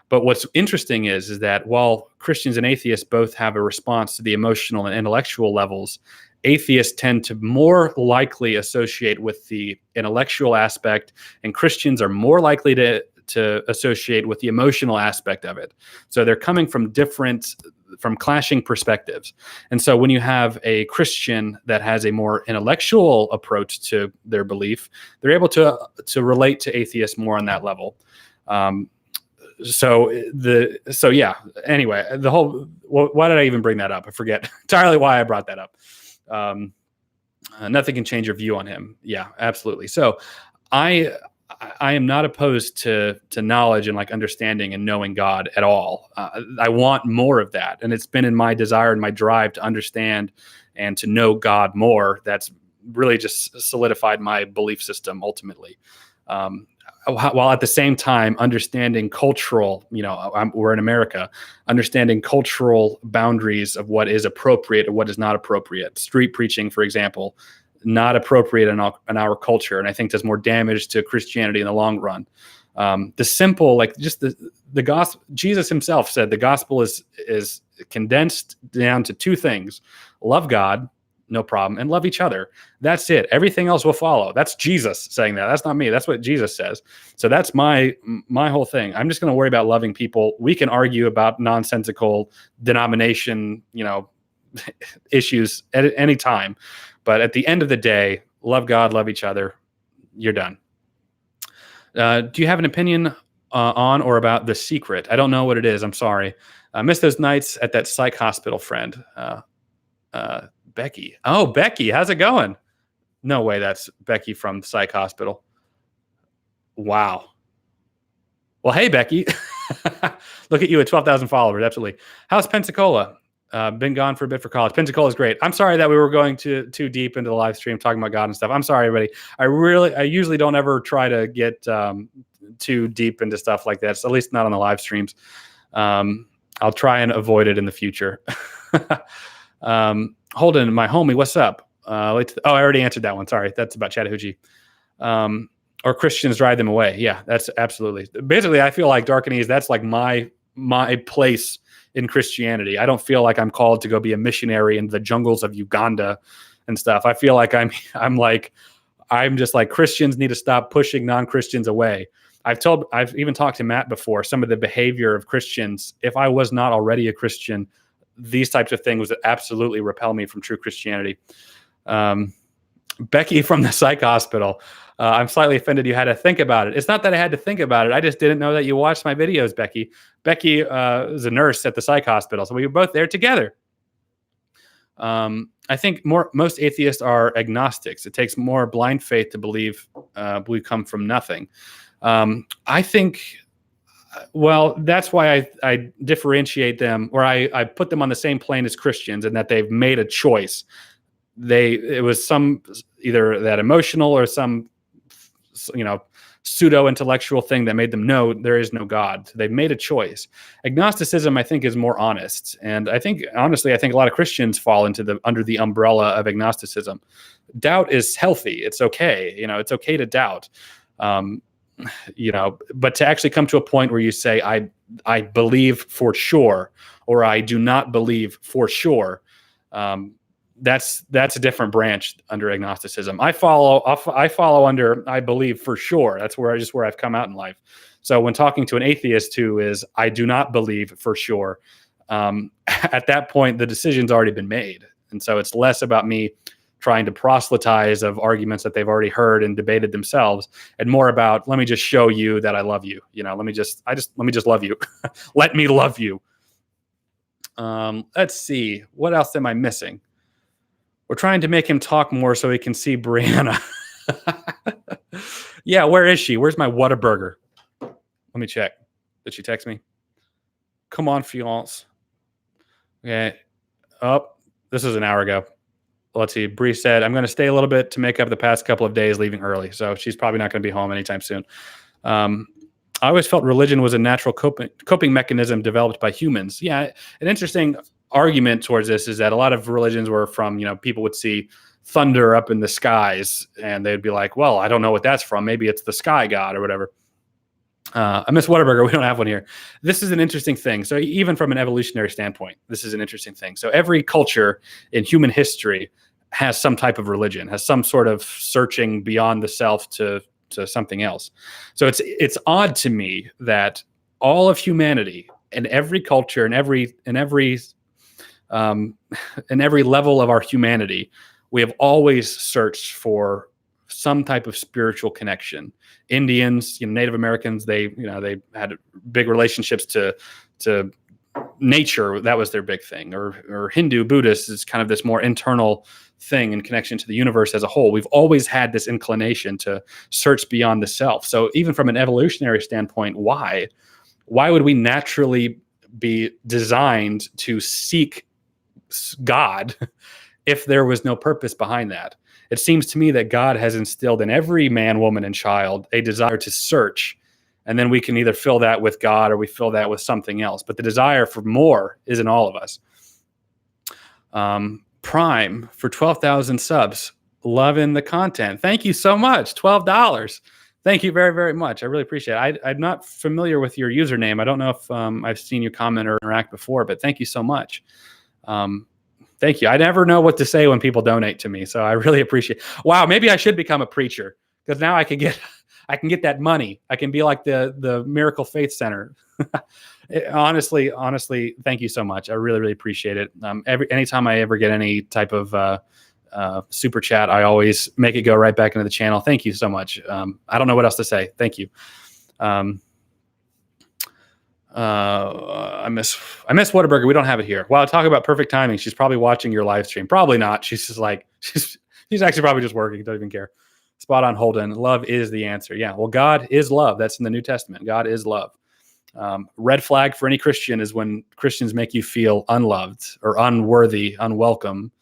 But what's interesting is that while Christians and atheists both have a response to the emotional and intellectual levels, atheists tend to more likely associate with the intellectual aspect, and Christians are more likely to associate with the emotional aspect of it. So they're coming from clashing perspectives. And so when you have a Christian that has a more intellectual approach to their belief, they're able to relate to atheists more on that level. Anyway, why did I even bring that up? I forget entirely why I brought that up. Nothing can change your view on him. Yeah, absolutely. So I am not opposed to knowledge and like understanding and knowing God at all. I want more of that. And it's been in my desire and my drive to understand and to know God more. That's really just solidified my belief system ultimately. While at the same time understanding cultural, we're in America, understanding cultural boundaries of what is appropriate and what is not appropriate. Street preaching, for example, not appropriate in our culture, and I think does more damage to Christianity in the long run. The simple, the gospel. Jesus himself said the gospel is condensed down to two things: love God, no problem, and love each other. That's it. Everything else will follow. That's Jesus saying that. That's not me. That's what Jesus says. So that's my whole thing. I'm just going to worry about loving people. We can argue about nonsensical denomination, issues at any time. But at the end of the day, love God, love each other. You're done. Do you have an opinion on or about The Secret? I don't know what it is. I'm sorry. I missed those nights at that psych hospital, friend. Becky. Oh, Becky. How's it going? No way. That's Becky from Psych Hospital. Wow. Well, hey, Becky. Look at you at 12,000 followers. Absolutely. How's Pensacola? Been gone for a bit for college. Pensacola is great. I'm sorry that we were going too deep into the live stream talking about God and stuff. I'm sorry, everybody. I usually don't ever try to get too deep into stuff like that. So at least not on the live streams. I'll try and avoid it in the future. Holden, my homie, what's up? I already answered that one. Sorry. That's about Chattahoochee. Or Christians drive them away. Yeah, that's absolutely. Basically, I feel like Dark and Ease, that's like my my place in Christianity. I don't feel like I'm called to go be a missionary in the jungles of Uganda and stuff. I feel like I'm just like, Christians need to stop pushing non-Christians away. I've even talked to Matt before, some of the behavior of Christians. If I was not already a Christian, these types of things would absolutely repel me from true Christianity. Becky from the psych hospital. I'm slightly offended you had to think about it. It's not that I had to think about it. I just didn't know that you watched my videos, Becky. Becky is a nurse at the psych hospital, so we were both there together. I think most atheists are agnostics. It takes more blind faith to believe we come from nothing. I think, well, that's why I differentiate them, or I put them on the same plane as Christians, in that they've made a choice. It was some either that emotional or some, pseudo intellectual thing that made them know there is no God. So they've made a choice. Agnosticism, I think, is more honest, and I think a lot of Christians fall under the umbrella of agnosticism. Doubt is healthy. It's okay. It's okay to doubt. But to actually come to a point where you say, I believe for sure, or I do not believe for sure, that's a different branch under agnosticism. I follow under I believe for sure. That's where I've come out in life. So when talking to an atheist who is I do not believe for sure, at that point the decision's already been made, and so it's less about me trying to proselytize of arguments that they've already heard and debated themselves, and more about, let me just show you that I love you. Let me just love you. Let me love you. Let's see. What else am I missing? We're trying to make him talk more so he can see Brianna. Yeah, where is she? Where's my Whataburger? Let me check. Did she text me? Come on, fiance. Okay. Oh, this is an hour ago. Let's see. Bree said, I'm going to stay a little bit to make up the past couple of days leaving early. So she's probably not going to be home anytime soon. I always felt religion was a natural coping mechanism developed by humans. Yeah. An interesting argument towards this is that a lot of religions were from, people would see thunder up in the skies and they'd be like, well, I don't know what that's from. Maybe it's the sky god or whatever. I miss Whataburger. We don't have one here. This is an interesting thing. So even from an evolutionary standpoint, this is an interesting thing. So every culture in human history has some type of religion, has some sort of searching beyond the self to something else. So it's odd to me that all of humanity and every culture and every level of our humanity, we have always searched for some type of spiritual connection. Indians, Native Americans, they had big relationships to nature. That was their big thing. Or Hindu, Buddhist is kind of this more internal thing in connection to the universe as a whole. We've always had this inclination to search beyond the self. So even from an evolutionary standpoint, why would we naturally be designed to seek God if there was no purpose behind that? It seems to me that God has instilled in every man, woman, and child a desire to search, and then we can either fill that with God or we fill that with something else. But the desire for more is in all of us. Prime for 12,000 subs. Loving the content. Thank you so much. $12. Thank you very, very much. I really appreciate it. I'm not familiar with your username. I don't know if I've seen you comment or interact before, but thank you so much. Thank you. I never know what to say when people donate to me, so I really appreciate it. Wow, maybe I should become a preacher, because now I can get that money. I can be like the Miracle Faith Center. Honestly, thank you so much. I really, really appreciate it. Anytime I ever get any type of super chat, I always make it go right back into the channel. Thank you so much. I don't know what else to say. Thank you. I miss Whataburger. We don't have it here. Wow, talk about perfect timing. She's probably watching your live stream. Probably not. She's just like, she's actually probably just working. Don't even care. Spot on, Holden. Love is the answer. Yeah. Well, God is love. That's in the New Testament. God is love. Red flag for any Christian is when Christians make you feel unloved or unworthy, unwelcome.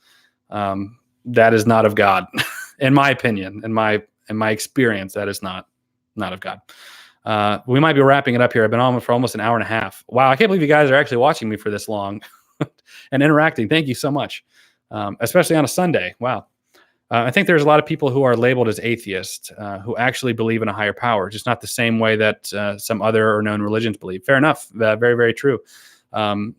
That is not of God, in my opinion, in my experience. That is not of God. We might be wrapping it up here. I've been on for almost an hour and a half. Wow, I can't believe you guys are actually watching me for this long and interacting. Thank you so much, especially on a Sunday. Wow. I think there's a lot of people who are labeled as atheists who actually believe in a higher power, just not the same way that some other or known religions believe. Fair enough. Very, very true. Very,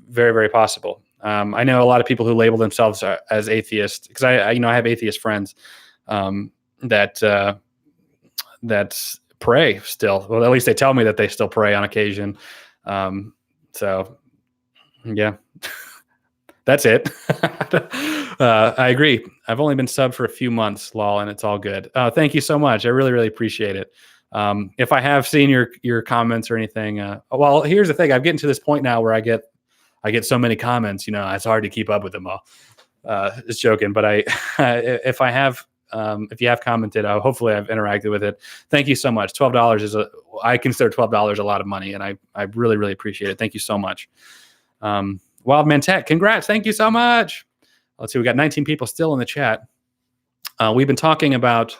very possible. I know a lot of people who label themselves as atheists because I have atheist friends that pray still. Well, at least they tell me that they still pray on occasion. So, yeah. That's it. I agree. I've only been subbed for a few months, lol, and it's all good. Thank you so much. I really, really appreciate it. If I have seen your comments or anything, well, here's the thing. I'm getting to this point now where I get so many comments. It's hard to keep up with them all. Just joking, but if you have commented, hopefully I've interacted with it. Thank you so much. $12 I consider $12 a lot of money, and I really, really appreciate it. Thank you so much. Wildman Tech, congrats. Thank you so much. Let's see. We got 19 people still in the chat. We've been talking about,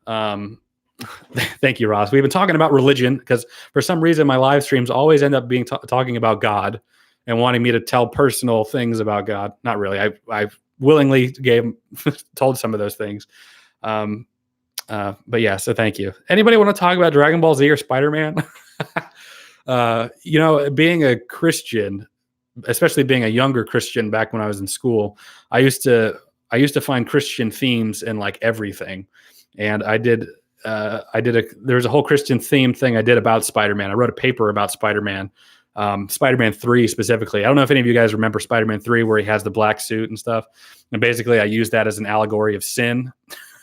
thank you, Ross. We've been talking about religion because for some reason my live streams always end up being talking about God and wanting me to tell personal things about God. Not really. I willingly told some of those things. But yeah, so thank you. Anybody want to talk about Dragon Ball Z or Spider-Man? Being a Christian, especially being a younger Christian back when I was in school, I used to find Christian themes in like everything. And there was a whole Christian theme thing I did about Spider-Man. I wrote a paper about Spider-Man, Spider-Man 3 specifically. I don't know if any of you guys remember Spider-Man 3 where he has the black suit and stuff. And basically I used that as an allegory of sin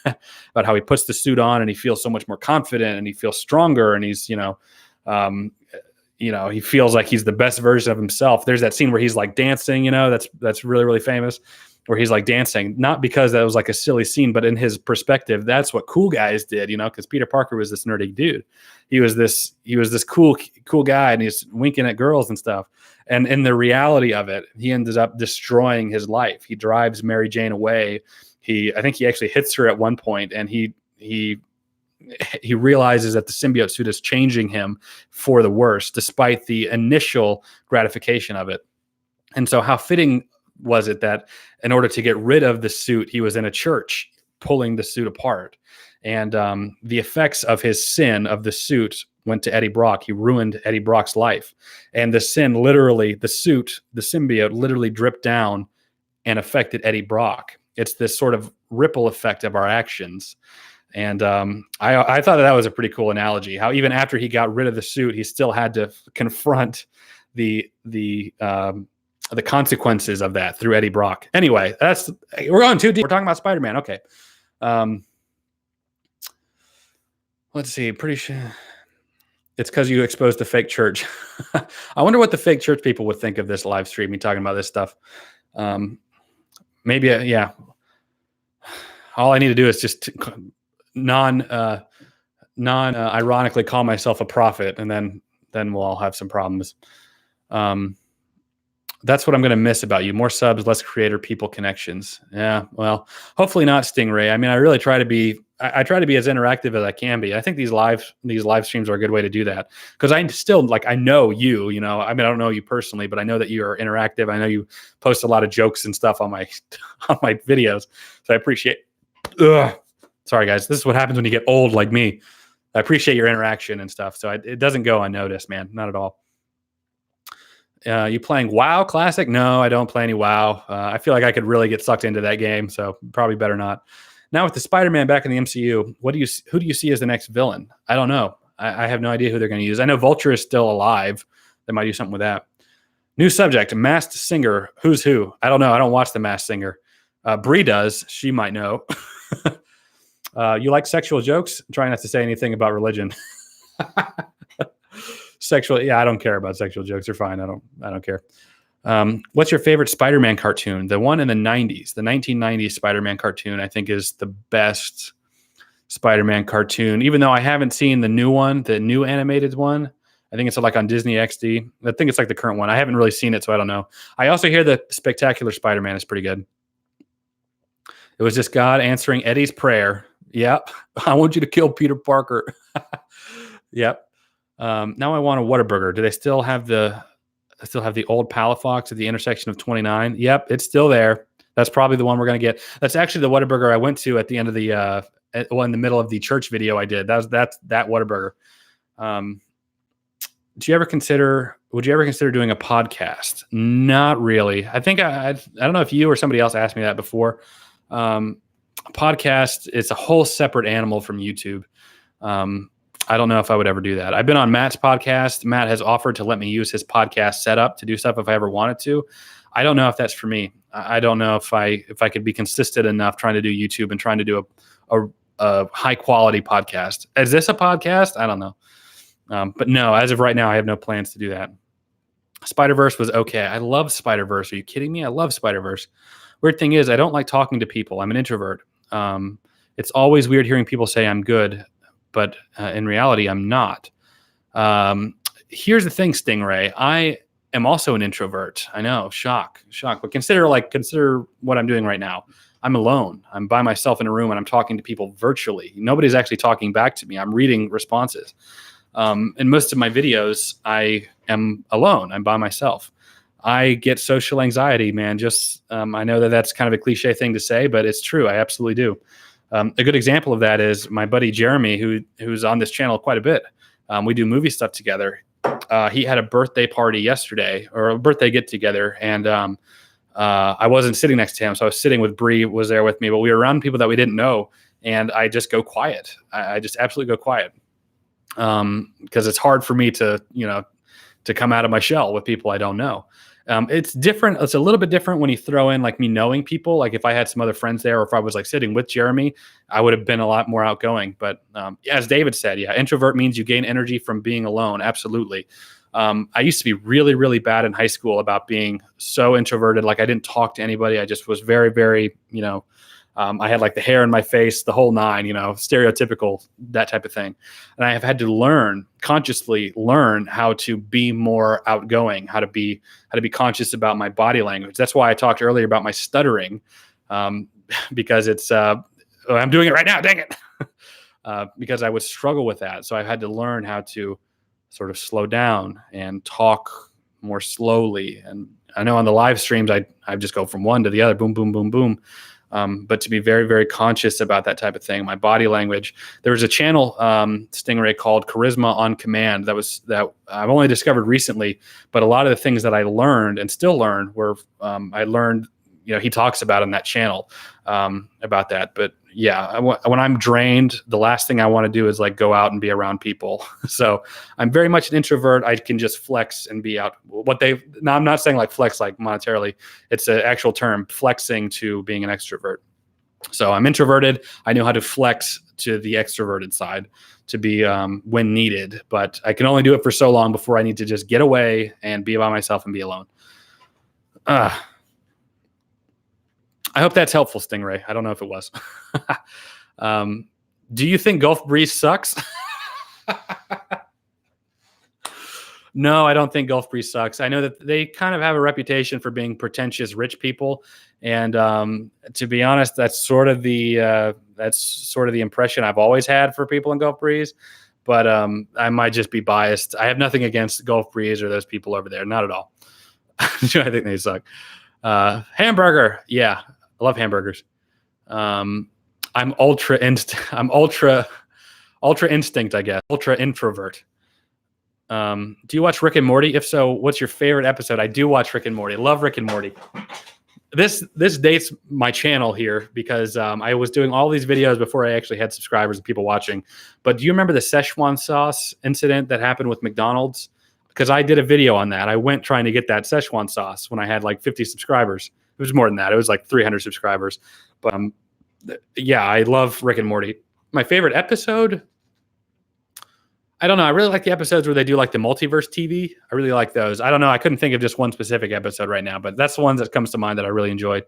about how he puts the suit on and he feels so much more confident and he feels stronger and he's, he feels like he's the best version of himself. There's that scene where he's like dancing, that's really, really famous, where he's like dancing, not because that was like a silly scene, but in his perspective, that's what cool guys did, because Peter Parker was this nerdy dude. He was this cool guy and he's winking at girls and stuff. And in the reality of it, he ends up destroying his life. He drives Mary Jane away. I think he actually hits her at one point, and he realizes that the symbiote suit is changing him for the worse, despite the initial gratification of it. And so how fitting was it that in order to get rid of the suit, he was in a church pulling the suit apart. And the effects of his sin of the suit went to Eddie Brock. He ruined Eddie Brock's life. And the sin literally, the suit, the symbiote literally dripped down and affected Eddie Brock. It's this sort of ripple effect of our actions. And I thought that was a pretty cool analogy, how even after he got rid of the suit, he still had to confront the consequences of that through Eddie Brock. Anyway, we're going too deep. We're talking about Spider-Man. Okay. Let's see. Pretty sure it's because you exposed the fake church. I wonder what the fake church people would think of this live stream, me talking about this stuff. Maybe, yeah. All I need to do is just ironically call myself a prophet, and then we'll all have some problems. That's what I'm going to miss about you. More subs, less creator people connections. Yeah, well, hopefully not, Stingray. I mean, I really try to be. I try to be as interactive as I can be. I think these live streams are a good way to do that, because I still I know you. I mean, I don't know you personally, but I know that you are interactive. I know you post a lot of jokes and stuff on my videos, so I appreciate. Sorry, guys. This is what happens when you get old like me. I appreciate your interaction and stuff, so it doesn't go unnoticed, man. Not at all. You playing WoW Classic? No, I don't play any WoW. I feel like I could really get sucked into that game, so probably better not. Now with the Spider-Man back in the MCU, who do you see as the next villain? I don't know. I have no idea who they're going to use. I know Vulture is still alive. They might do something with that. New subject, Masked Singer. Who's who? I don't know. I don't watch The Masked Singer. Bree does. She might know. You like sexual jokes? I'm trying not to say anything about religion. Yeah, I don't care about sexual jokes. They're fine. I don't care. What's your favorite Spider-Man cartoon? The one in the 90s, the 1990s Spider-Man cartoon, I think is the best Spider-Man cartoon, even though I haven't seen the new one, the new animated one. I think it's like on Disney XD. I think it's like the current one. I haven't really seen it, so I don't know. I also hear that Spectacular Spider-Man is pretty good. It was just God answering Eddie's prayer. Yep. I want you to kill Peter Parker. Yep. Now I want a Whataburger. Do they still have the old Palafox at the intersection of 29? Yep, it's still there. That's probably the one we're going to get. That's actually the Whataburger I went to at the end of the, in the middle of the church video I did. That's that Whataburger. Would you ever consider doing a podcast? Not really. I think I don't know if you or somebody else asked me that before. Podcast is a whole separate animal from YouTube. I don't know if I would ever do that. I've been on Matt's podcast. Matt has offered to let me use his podcast setup to do stuff if I ever wanted to. I don't know if that's for me. I don't know if I could be consistent enough trying to do YouTube and trying to do a high quality podcast. Is this a podcast? I don't know. But no, as of right now, I have no plans to do that. Spider-Verse was okay. I love Spider-Verse. Are you kidding me? I love Spider-Verse. Weird thing is, I don't like talking to people. I'm an introvert. It's always weird hearing people say I'm good, but in reality, I'm not. Here's the thing, Stingray. I am also an introvert. I know, shock. But consider what I'm doing right now. I'm alone. I'm by myself in a room and I'm talking to people virtually. Nobody's actually talking back to me. I'm reading responses. In most of my videos, I am alone. I'm by myself. I get social anxiety, man. I know that that's kind of a cliche thing to say, but it's true. I absolutely do. A good example of that is my buddy Jeremy, who's on this channel quite a bit. We do movie stuff together. He had a birthday party yesterday, or a birthday get together, and I wasn't sitting next to him, so I was sitting with Bree, was there with me, but we were around people that we didn't know, and I just go quiet. I just absolutely go quiet. Because it's hard for me to come out of my shell with people I don't know. It's different. It's a little bit different when you throw in like me knowing people. Like if I had some other friends there, or if I was like sitting with Jeremy, I would have been a lot more outgoing. But as David said, yeah, introvert means you gain energy from being alone. Absolutely. I used to be really, really bad in high school about being so introverted. Like I didn't talk to anybody. I just was very, very, I had like the hair in my face, the whole nine, stereotypical, that type of thing. And I have had to consciously learn how to be more outgoing, how to be conscious about my body language. That's why I talked earlier about my stuttering, because it's, I'm doing it right now, dang it. Because I would struggle with that. So I had to learn how to sort of slow down and talk more slowly. And I know on the live streams, I just go from one to the other, boom, boom, boom, boom. But to be very, very conscious about that type of thing, my body language. There was a channel, Stingray, called Charisma on Command that I've only discovered recently, but a lot of the things that I learned and still learn were I learned, he talks about on that channel about that. But yeah, when I'm drained, the last thing I want to do is like go out and be around people. So I'm very much an introvert. I can just flex and be out. Now I'm not saying like flex like monetarily. It's an actual term, flexing to being an extrovert. So I'm introverted. I know how to flex to the extroverted side to be when needed, but I can only do it for so long before I need to just get away and be by myself and be alone. I hope that's helpful, Stingray. I don't know if it was. Do you think Gulf Breeze sucks? No, I don't think Gulf Breeze sucks. I know that they kind of have a reputation for being pretentious rich people, and to be honest, that's sort of the impression I've always had for people in Gulf Breeze. But I might just be biased. I have nothing against Gulf Breeze or those people over there, not at all. I think they suck. Hamburger, yeah. I love hamburgers. I'm ultra instinct, I guess. Ultra introvert. Do you watch Rick and Morty? If so, what's your favorite episode? I do watch Rick and Morty. I love Rick and Morty. This dates my channel here because I was doing all these videos before I actually had subscribers and people watching. But do you remember the Szechuan sauce incident that happened with McDonald's? Because I did a video on that. I went trying to get that Szechuan sauce when I had like 50 subscribers. It was more than that. It was like 300 subscribers. But yeah, I love Rick and Morty. My favorite episode? I don't know. I really like the episodes where they do like the multiverse TV. I really like those. I don't know. I couldn't think of just one specific episode right now, but that's the one that comes to mind that I really enjoyed.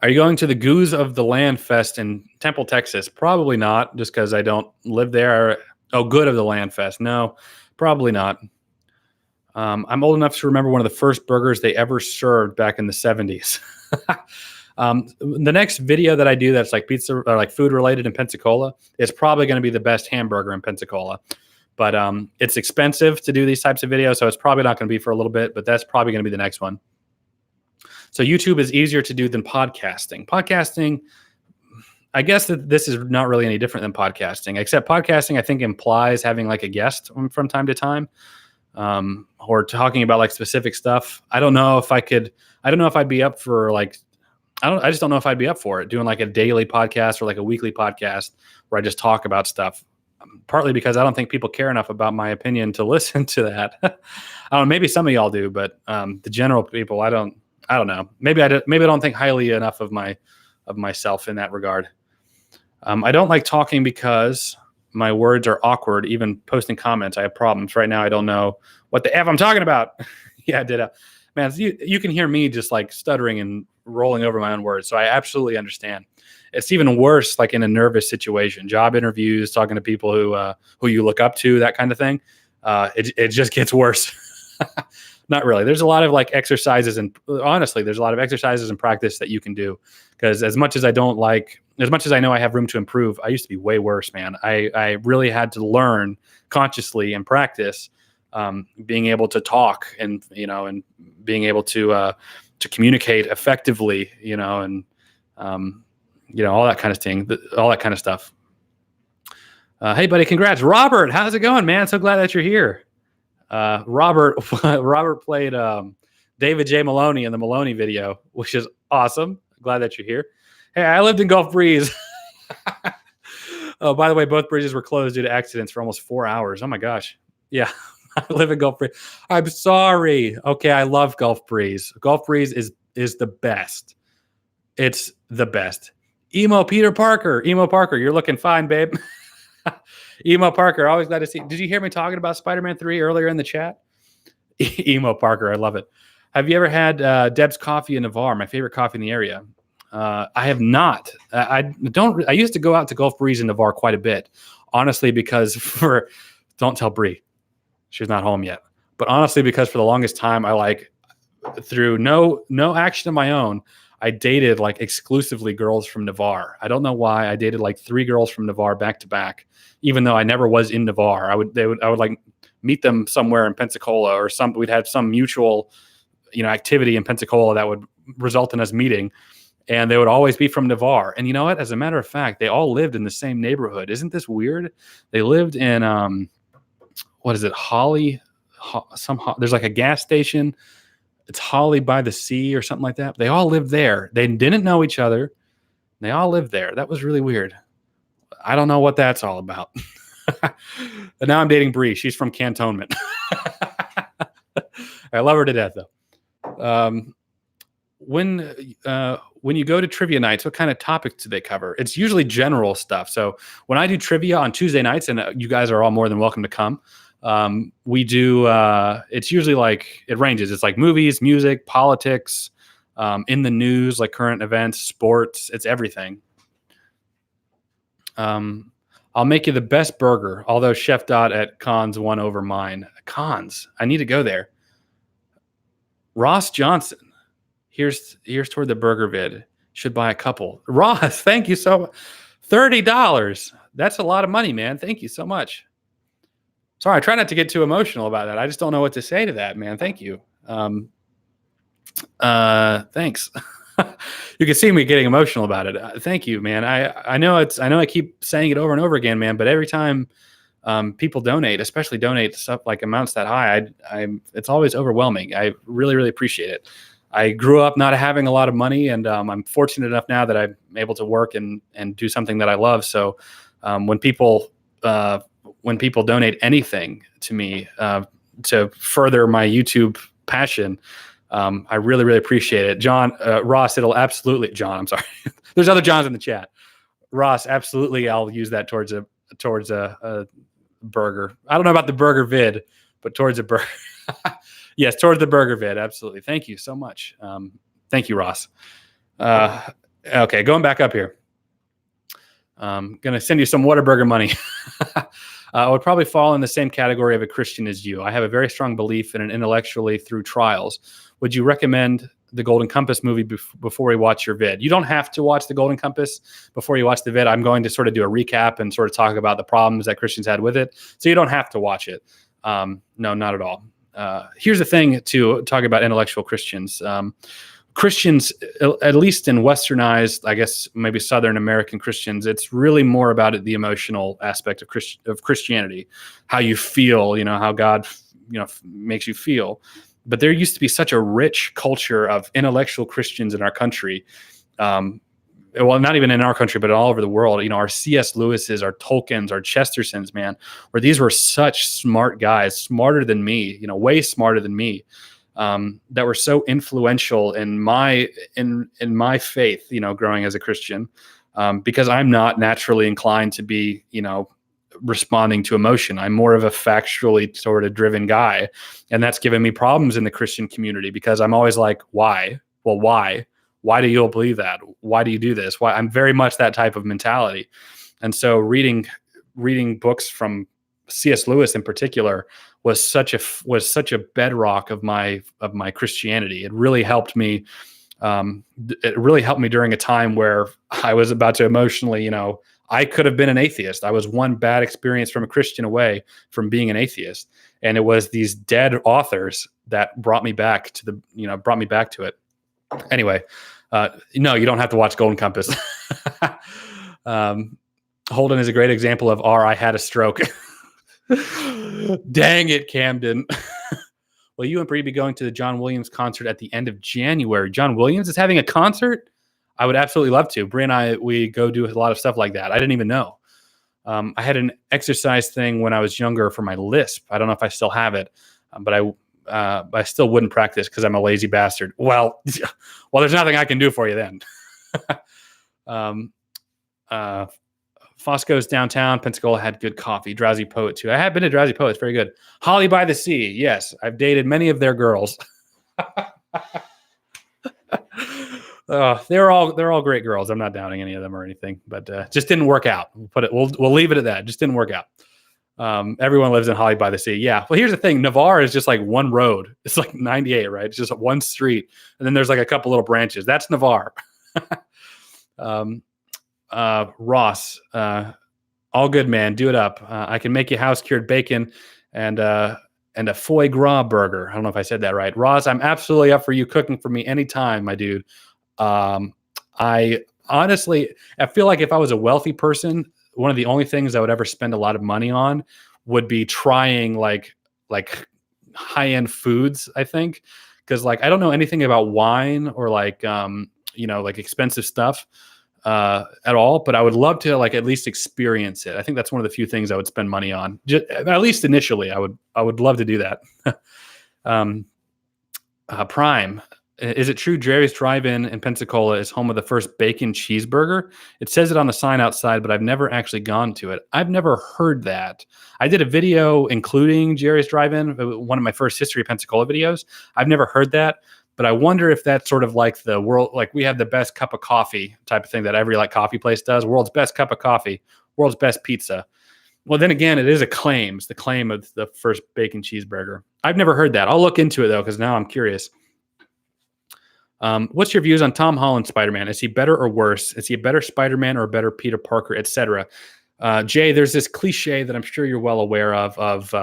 Are you going to the Goose of the Land Fest in Temple, Texas? Probably not, just because I don't live there. Oh, Good of the Land Fest. No, probably not. I'm old enough to remember one of the first burgers they ever served back in the 70s. The next video that I do that's like pizza or like food related in Pensacola is probably going to be the best hamburger in Pensacola. But it's expensive to do these types of videos, so it's probably not going to be for a little bit, but that's probably going to be the next one. So YouTube is easier to do than podcasting. Podcasting, I guess that this is not really any different than podcasting, except podcasting, I think, implies having like a guest from time to time, or talking about like specific stuff. I don't know if I'd be up for like, I just don't know if I'd be up for it, doing like a daily podcast or like a weekly podcast where I just talk about stuff. Partly because I don't think people care enough about my opinion to listen to that. I don't know, maybe some of y'all do, but the general people, I don't know. Maybe I don't think highly enough of myself in that regard. I don't like talking because my words are awkward. Even posting comments, I have problems. Right now, I don't know what the F I'm talking about. Yeah, I did. Man, you can hear me just like stuttering and rolling over my own words. So I absolutely understand. It's even worse, like in a nervous situation, job interviews, talking to people who you look up to, that kind of thing. It just gets worse. Not really. There's a lot of like exercises, and honestly, there's a lot of exercises and practice that you can do. Because as much as I know I have room to improve, I used to be way worse, man. I really had to learn consciously and practice being able to talk and being able to communicate effectively, and all that kind of thing, all that kind of stuff. Hey, buddy, congrats. Robert, how's it going, man? So glad that you're here. Robert played David J. Maloney in the Maloney video, which is awesome. Glad that you're here. Hey, I lived in Gulf Breeze. Oh, by the way, both bridges were closed due to accidents for almost 4 hours. Oh, my gosh. Yeah, I live in Gulf Breeze. I'm sorry. Okay, I love Gulf Breeze. Gulf Breeze is the best. It's the best. Emo Parker, you're looking fine, babe. Emo Parker, always glad to see. Did you hear me talking about Spider-Man 3 earlier in the chat? Emo Parker, I love it. Have you ever had Deb's Coffee in Navarre, my favorite coffee in the area? I have not. I used to go out to Gulf Breeze in Navarre quite a bit, honestly, because don't tell Bree, she's not home yet. But honestly, because for the longest time, through no action of my own, I dated like exclusively girls from Navarre. I don't know why. I dated like 3 girls from Navarre back to back, even though I never was in Navarre. I would like meet them somewhere in Pensacola or we'd have some mutual, activity in Pensacola that would result in us meeting. And they would always be from Navarre. And you know what? As a matter of fact, they all lived in the same neighborhood. Isn't this weird? They lived in, what is it? Holly, there's like a gas station. It's Holly by the Sea or something like that. They all lived there. They didn't know each other. They all lived there. That was really weird. I don't know what that's all about. But now I'm dating Bree. She's from Cantonment. I love her to death, though. When you go to trivia nights, what kind of topics do they cover? It's usually general stuff. So when I do trivia on Tuesday nights, and you guys are all more than welcome to come, we do, it's usually like, it ranges. It's like movies, music, politics, in the news, like current events, sports, it's everything. I'll make you the best burger, although Chef Dot at Cons won over mine. Cons, I need to go there. Ross Johnson, here's toward the burger vid. Should buy a couple. Ross, thank you so much. $30. That's a lot of money, man. Thank you so much. Sorry, I try not to get too emotional about that. I just don't know what to say to that, man. Thank you. Thanks. You can see me getting emotional about it. Thank you, man. I know I keep saying it over and over again, man, but every time people donate, especially donate stuff like amounts that high, it's always overwhelming. I really, really appreciate it. I grew up not having a lot of money, and I'm fortunate enough now that I'm able to work and do something that I love. So when people donate anything to me to further my YouTube passion, I really, really appreciate it. John, Ross, John, I'm sorry. There's other Johns in the chat. Ross, absolutely. I'll use that towards a burger. I don't know about the burger vid, but towards a burger. Yes, towards the burger vid. Absolutely. Thank you so much. Thank you, Ross. Okay, going back up here. Going to send you some Whataburger money. I would probably fall in the same category of a Christian as you. I have a very strong belief in an intellectually through trials. Would you recommend the Golden Compass movie before you watch your vid. You don't have to watch the Golden Compass before you watch the vid. I'm going to sort of do a recap and sort of talk about the problems that Christians had with it. So you don't have to watch it. No, not at all. Here's the thing to talk about intellectual Christians. Christians, at least in westernized, I guess maybe Southern American Christians, it's really more about the emotional aspect of Christianity, how you feel, how God, makes you feel. But there used to be such a rich culture of intellectual Christians in our country. Well, not even in our country, but all over the world. Our C.S. Lewis's, our Tolkien's, our Chestertons, man, where these were such smart guys, smarter than me, way smarter than me. That were so influential in my faith, growing as a Christian, because I'm not naturally inclined to be, responding to emotion. I'm more of a factually sort of driven guy, and that's given me problems in the Christian community because I'm always like, why? Well, why? Why do you believe that? Why do you do this? Why? I'm very much that type of mentality, and so reading books from C.S. Lewis in particular was such a bedrock of my Christianity. It really helped me. It really helped me during a time where I was about to emotionally, I could have been an atheist. I was one bad experience from a Christian away from being an atheist, and it was these dead authors that brought me back to it. Anyway, no, you don't have to watch Golden Compass. Holden is a great example of I had a stroke. Dang it, Camden. Will you and Bree be going to the John Williams concert at the end of January? John Williams is having a concert? I would absolutely love to. Bree and we go do a lot of stuff like that. I didn't even know. I had an exercise thing when I was younger for my lisp. I don't know if I still have it, but I still wouldn't practice because I'm a lazy bastard. Well, there's nothing I can do for you then. Fosco's downtown. Pensacola had good coffee. Drowsy Poet too. I have been to Drowsy Poet. It's very good. Holly by the Sea. Yes, I've dated many of their girls. They're all great girls. I'm not doubting any of them or anything, but just didn't work out. We'll leave it at that. Just didn't work out. Everyone lives in Holly by the Sea. Yeah. Well, here's the thing. Navarre is just like one road. It's like 98, right? It's just one street, and then there's like a couple little branches. That's Navarre. Ross, all good, man. Do it up. I can make you house cured bacon and a foie gras burger. I don't know if I said that right. Ross, I'm absolutely up for you cooking for me anytime, my dude. I honestly feel like if I was a wealthy person, one of the only things I would ever spend a lot of money on would be trying like high-end foods, I think. Because I don't know anything about wine or like expensive stuff at all, but I would love to at least experience it. I think that's one of the few things I would spend money on. At least initially, I would love to do that. Prime. Is it true Jerry's Drive-In in Pensacola is home of the first bacon cheeseburger? It says it on the sign outside, but I've never actually gone to it. I've never heard that. I did a video including Jerry's Drive-In, one of my first History of Pensacola videos. I've never heard that, but I wonder if that's sort of like the world, like we have the best cup of coffee type of thing that every coffee place does. World's best cup of coffee, world's best pizza. Well, then again, it is a claim. It's the claim of the first bacon cheeseburger. I've never heard that. I'll look into it though, because now I'm curious. What's your views on Tom Holland Spider-Man? Is he better or worse? Is he a better Spider-Man or a better Peter Parker, etc.? Jay, there's this cliche that I'm sure you're well aware of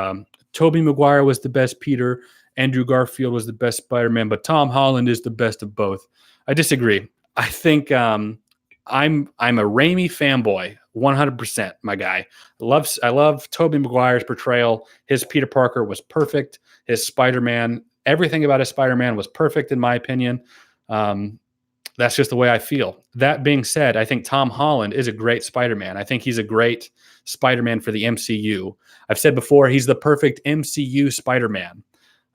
Tobey Maguire was the best Peter, Andrew Garfield was the best Spider-Man, but Tom Holland is the best of both. I disagree. I think I'm a Raimi fanboy, 100%, my guy. I love Tobey Maguire's portrayal. His Peter Parker was perfect. His Spider-Man, everything about his Spider-Man was perfect in my opinion. That's just the way I feel. That being said, I think Tom Holland is a great Spider-Man. I think he's a great Spider-Man for the MCU. I've said before, he's the perfect MCU Spider-Man.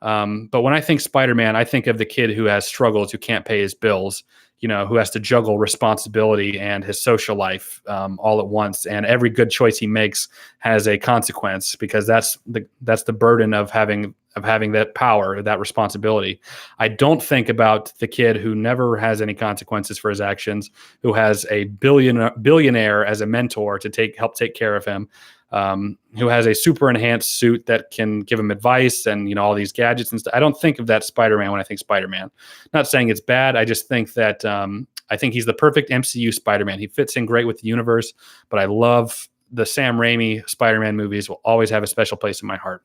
But when I think Spider-Man, I think of the kid who has struggles, who can't pay his bills, who has to juggle responsibility and his social life all at once. And every good choice he makes has a consequence, because that's the burden of having that power, that responsibility. I don't think about the kid who never has any consequences for his actions, who has a billionaire as a mentor to help take care of him. who has a super enhanced suit that can give him advice and, all these gadgets and stuff. I don't think of that Spider-Man when I think Spider-Man. Not saying it's bad. I just think that I think he's the perfect MCU Spider-Man. He fits in great with the universe, but I love the Sam Raimi Spider-Man movies. Will always have a special place in my heart.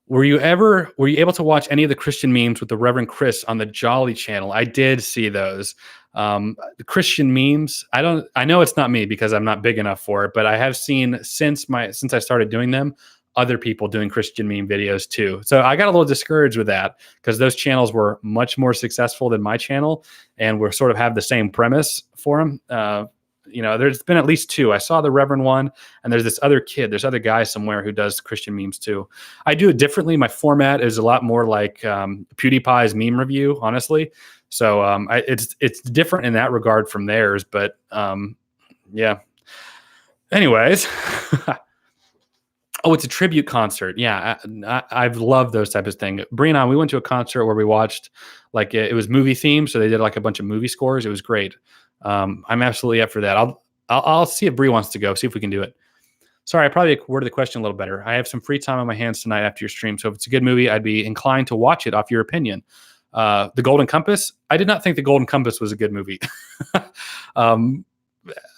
Were you able to watch any of the Christian memes with the Reverend Chris on the Jolly channel? I did see those. The Christian memes, I know it's not me because I'm not big enough for it, but I have seen since I started doing them, other people doing Christian meme videos too. So I got a little discouraged with that because those channels were much more successful than my channel and we sort of have the same premise for them. There's been at least two. I saw the Reverend one, and there's this other kid. There's other guy somewhere who does Christian memes too. I do it differently. My format is a lot more like PewDiePie's meme review, honestly. So it's different in that regard from theirs. But yeah. Anyways. Oh, it's a tribute concert. Yeah, I've loved those types of things. Brianna, we went to a concert where we watched, it was movie themed, so they did like a bunch of movie scores. It was great. I'm absolutely up for that. I'll see if Bree wants to go, see if we can do it. Sorry, I probably worded the question a little better. I have some free time on my hands tonight after your stream, so if it's a good movie, I'd be inclined to watch it off your opinion. The Golden Compass, I did not think The Golden Compass was a good movie.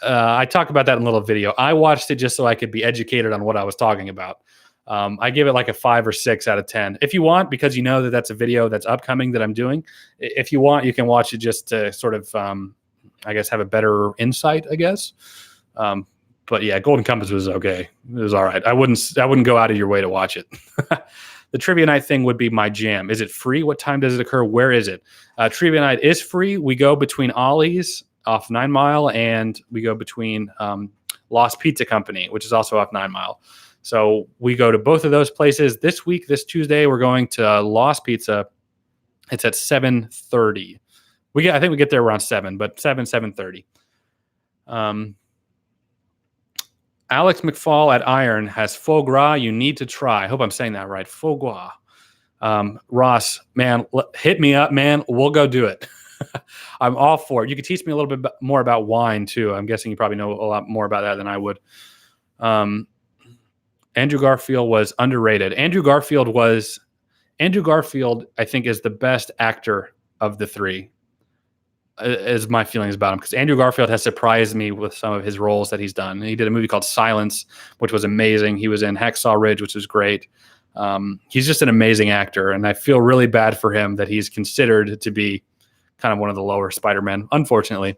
I talk about that in a little video. I watched it just so I could be educated on what I was talking about. I give it like a 5 or 6 out of 10. If you want, because you know that that's a video that's upcoming that I'm doing, if you want, you can watch it just to sort of, I guess, have a better insight, I guess. But yeah, Golden Compass was okay. It was all right. I wouldn't go out of your way to watch it. The trivia night thing would be my jam. Is it free? What time does it occur? Where is it? Trivia night is free. We go between Ollie's off 9 Mile and we go between Lost Pizza Company, which is also off 9 Mile. So we go to both of those places this week. This Tuesday, we're going to Lost Pizza. It's at 7:30. I think we get there around 7, but 7:30. Alex McFall at Iron has foie gras you need to try. I hope I'm saying that right. Foie gras. Ross, man, hit me up, man. We'll go do it. I'm all for it. You could teach me a little bit more about wine too. I'm guessing you probably know a lot more about that than I would. Andrew Garfield was underrated. Andrew Garfield, I think, is the best actor of the three, is my feelings about him. Because Andrew Garfield has surprised me with some of his roles that he's done. He did a movie called Silence, which was amazing. He was in Hacksaw Ridge, which was great. He's just an amazing actor, and I feel really bad for him that he's considered to be kind of one of the lower Spider-Men, unfortunately.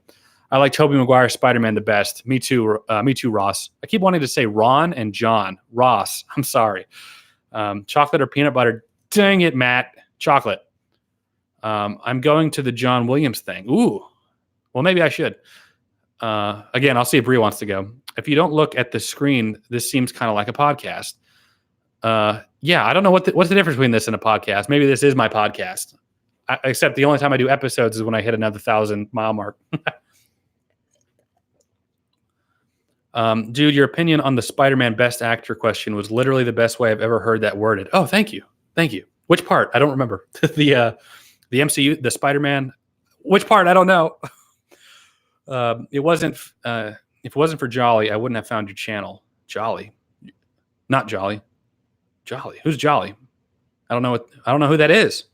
I like Tobey Maguire's Spider-Man the best. Me too, Ross. I keep wanting to say Ron and John. Ross, I'm sorry. Chocolate or peanut butter? Dang it, Matt. Chocolate. I'm going to the John Williams thing. Ooh. Well, maybe I should. Again, I'll see if Bree wants to go. If you don't look at the screen, this seems kind of like a podcast. Yeah, I don't know what's the difference between this and a podcast. Maybe this is my podcast. Except the only time I do episodes is when I hit another 1,000-mile mark. Dude, your opinion on the Spider-Man Best Actor question was literally the best way I've ever heard that worded. Oh, thank you. Which part? I don't remember. The MCU, the Spider-Man. Which part? I don't know. If it wasn't for Jolly, I wouldn't have found your channel. Jolly, not Jolly. Jolly. Who's Jolly? I don't know who that is.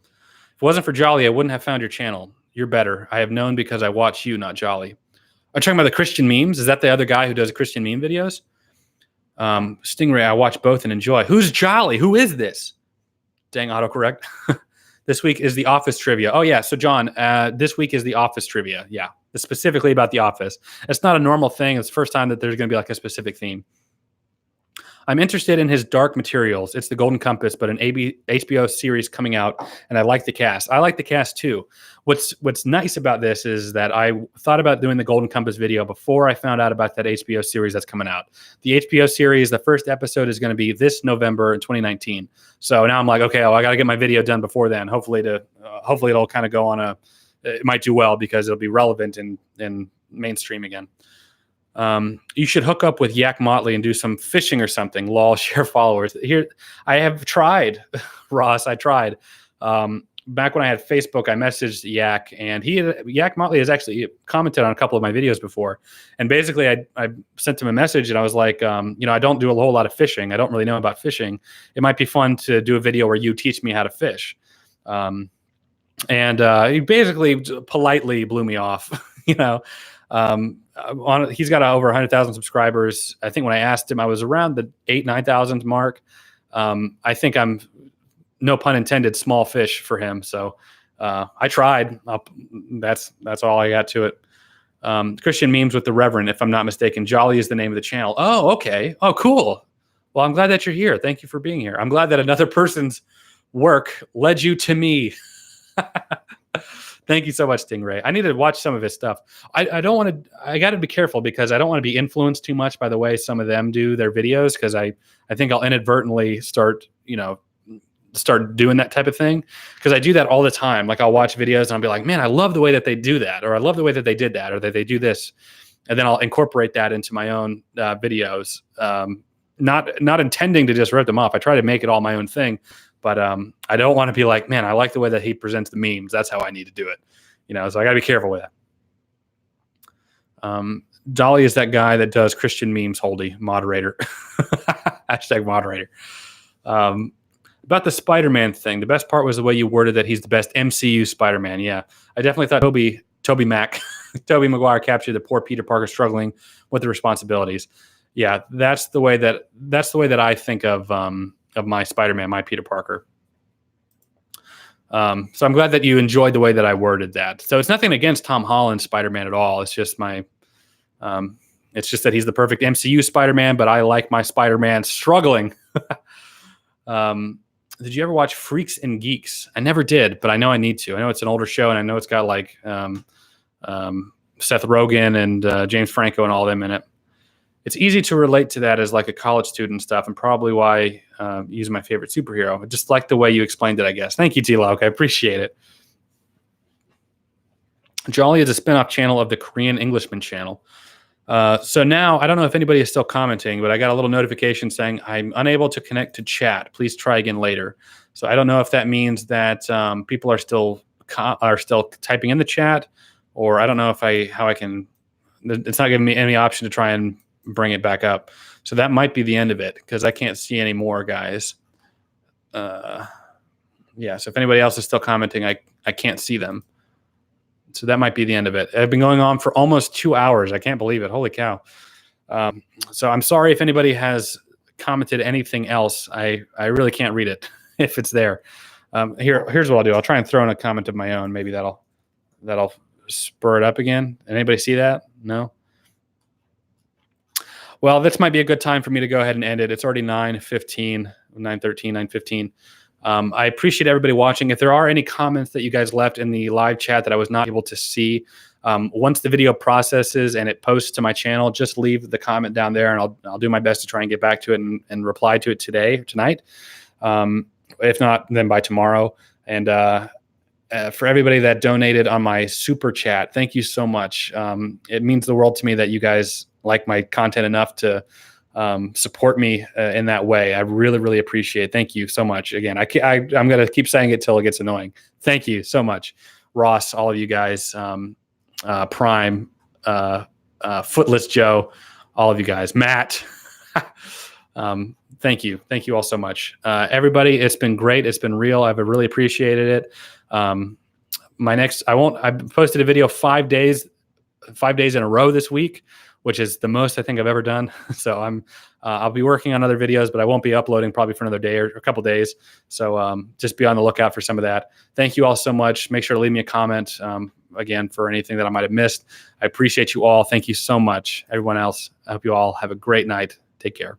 If it wasn't for Jolly, I wouldn't have found your channel. You're better. I have known because I watch you, not Jolly. Are you talking about the Christian memes? Is that the other guy who does Christian meme videos? Stingray, I watch both and enjoy. Who's Jolly? Who is this? Dang, autocorrect. This week is the Office trivia. Oh, yeah. So, John, this week is the Office trivia. Yeah. Specifically about the Office. It's not a normal thing. It's the first time that there's going to be like a specific theme. I'm interested in his Dark Materials. It's the Golden Compass, but an HBO series coming out, and I like the cast. I like the cast too. What's nice about this is that I thought about doing the Golden Compass video before I found out about that HBO series that's coming out. The HBO series, the first episode is going to be this November in 2019. So now I'm like, okay, I got to get my video done before then. Hopefully it'll kind of go on it might do well because it'll be relevant in mainstream again. You should hook up with Yak Motley and do some fishing or something. Lol, share followers. Here, I have tried, Ross. I tried. back when I had Facebook, I messaged Yak, and Yak Motley has actually commented on a couple of my videos before. And basically, I sent him a message, and I was like, I don't do a whole lot of fishing. I don't really know about fishing. It might be fun to do a video where you teach me how to fish. And he basically politely blew me off. He's got over 100,000 subscribers. I think when I asked him, I was around the 9,000 mark. I think I'm, no pun intended, small fish for him. So I tried. That's all I got to it. Christian memes with the Reverend, if I'm not mistaken. Jolly is the name of the channel. Oh, okay. Oh, cool. Well, I'm glad that you're here. Thank you for being here. I'm glad that another person's work led you to me. Thank you so much, Stingray. I need to watch some of his stuff. I don't want to. I got to be careful because I don't want to be influenced too much by the way some of them do their videos, because I think I'll inadvertently start doing that type of thing, because I do that all the time. Like I'll watch videos and I'll be like, man, I love the way that they do that, or I love the way that they did that, or that they do this, and then I'll incorporate that into my own videos. Not intending to just rip them off. I try to make it all my own thing. But I don't want to be like, man, I like the way that he presents the memes. That's how I need to do it. So I got to be careful with that. Dolly is that guy that does Christian memes, Holdy, moderator. Hashtag moderator. About the Spider-Man thing, the best part was the way you worded that he's the best MCU Spider-Man. Yeah, I definitely thought Tobey Maguire captured the poor Peter Parker struggling with the responsibilities. Yeah, that's the way that I think of my Spider-Man, my Peter Parker. So I'm glad that you enjoyed the way that I worded that. So it's nothing against Tom Holland's Spider-Man at all. It's just it's just that he's the perfect MCU Spider-Man, but I like my Spider-Man struggling. Did you ever watch Freaks and Geeks? I never did, but I know I need to. I know it's an older show, and I know it's got like Seth Rogen and James Franco and all of them in it. It's easy to relate to that as like a college student stuff, and probably why he's my favorite superhero. I just like the way you explained it, I guess. Thank you, T-Lock. I appreciate it. Jolly is a spinoff channel of the Korean Englishman channel. So now, I don't know if anybody is still commenting, but I got a little notification saying, I'm unable to connect to chat. Please try again later. So I don't know if that means that people are still typing in the chat, or I don't know how I can. It's not giving me any option to try and bring it back up. So that might be the end of it, because I can't see any more, guys. So if anybody else is still commenting, I can't see them. So that might be the end of it. I've been going on for almost 2 hours. I can't believe it. Holy cow. So I'm sorry if anybody has commented anything else. I really can't read it if it's there. Here's what I'll do. I'll try and throw in a comment of my own. Maybe that'll spur it up again. Anybody see that? No? Well, this might be a good time for me to go ahead and end it. It's already 9:15, 9:13, 9:15. I appreciate everybody watching. If there are any comments that you guys left in the live chat that I was not able to see, once the video processes and it posts to my channel, just leave the comment down there, and I'll do my best to try and get back to it and reply to it tonight. If not, then by tomorrow. And for everybody that donated on my super chat, thank you so much. It means the world to me that you guys like my content enough to support me in that way. I really, really appreciate it. Thank you so much. Again, I'm going to keep saying it till it gets annoying. Thank you so much. Ross, all of you guys, Prime, Footless Joe, all of you guys, Matt. Thank you. Thank you all so much. Everybody, it's been great. It's been real. I've really appreciated it. I posted a video 5 days in a row this week, which is the most I think I've ever done. So I'll be working on other videos, but I won't be uploading probably for another day or a couple days. So just be on the lookout for some of that. Thank you all so much. Make sure to leave me a comment again for anything that I might have missed. I appreciate you all. Thank you so much. Everyone else, I hope you all have a great night. Take care.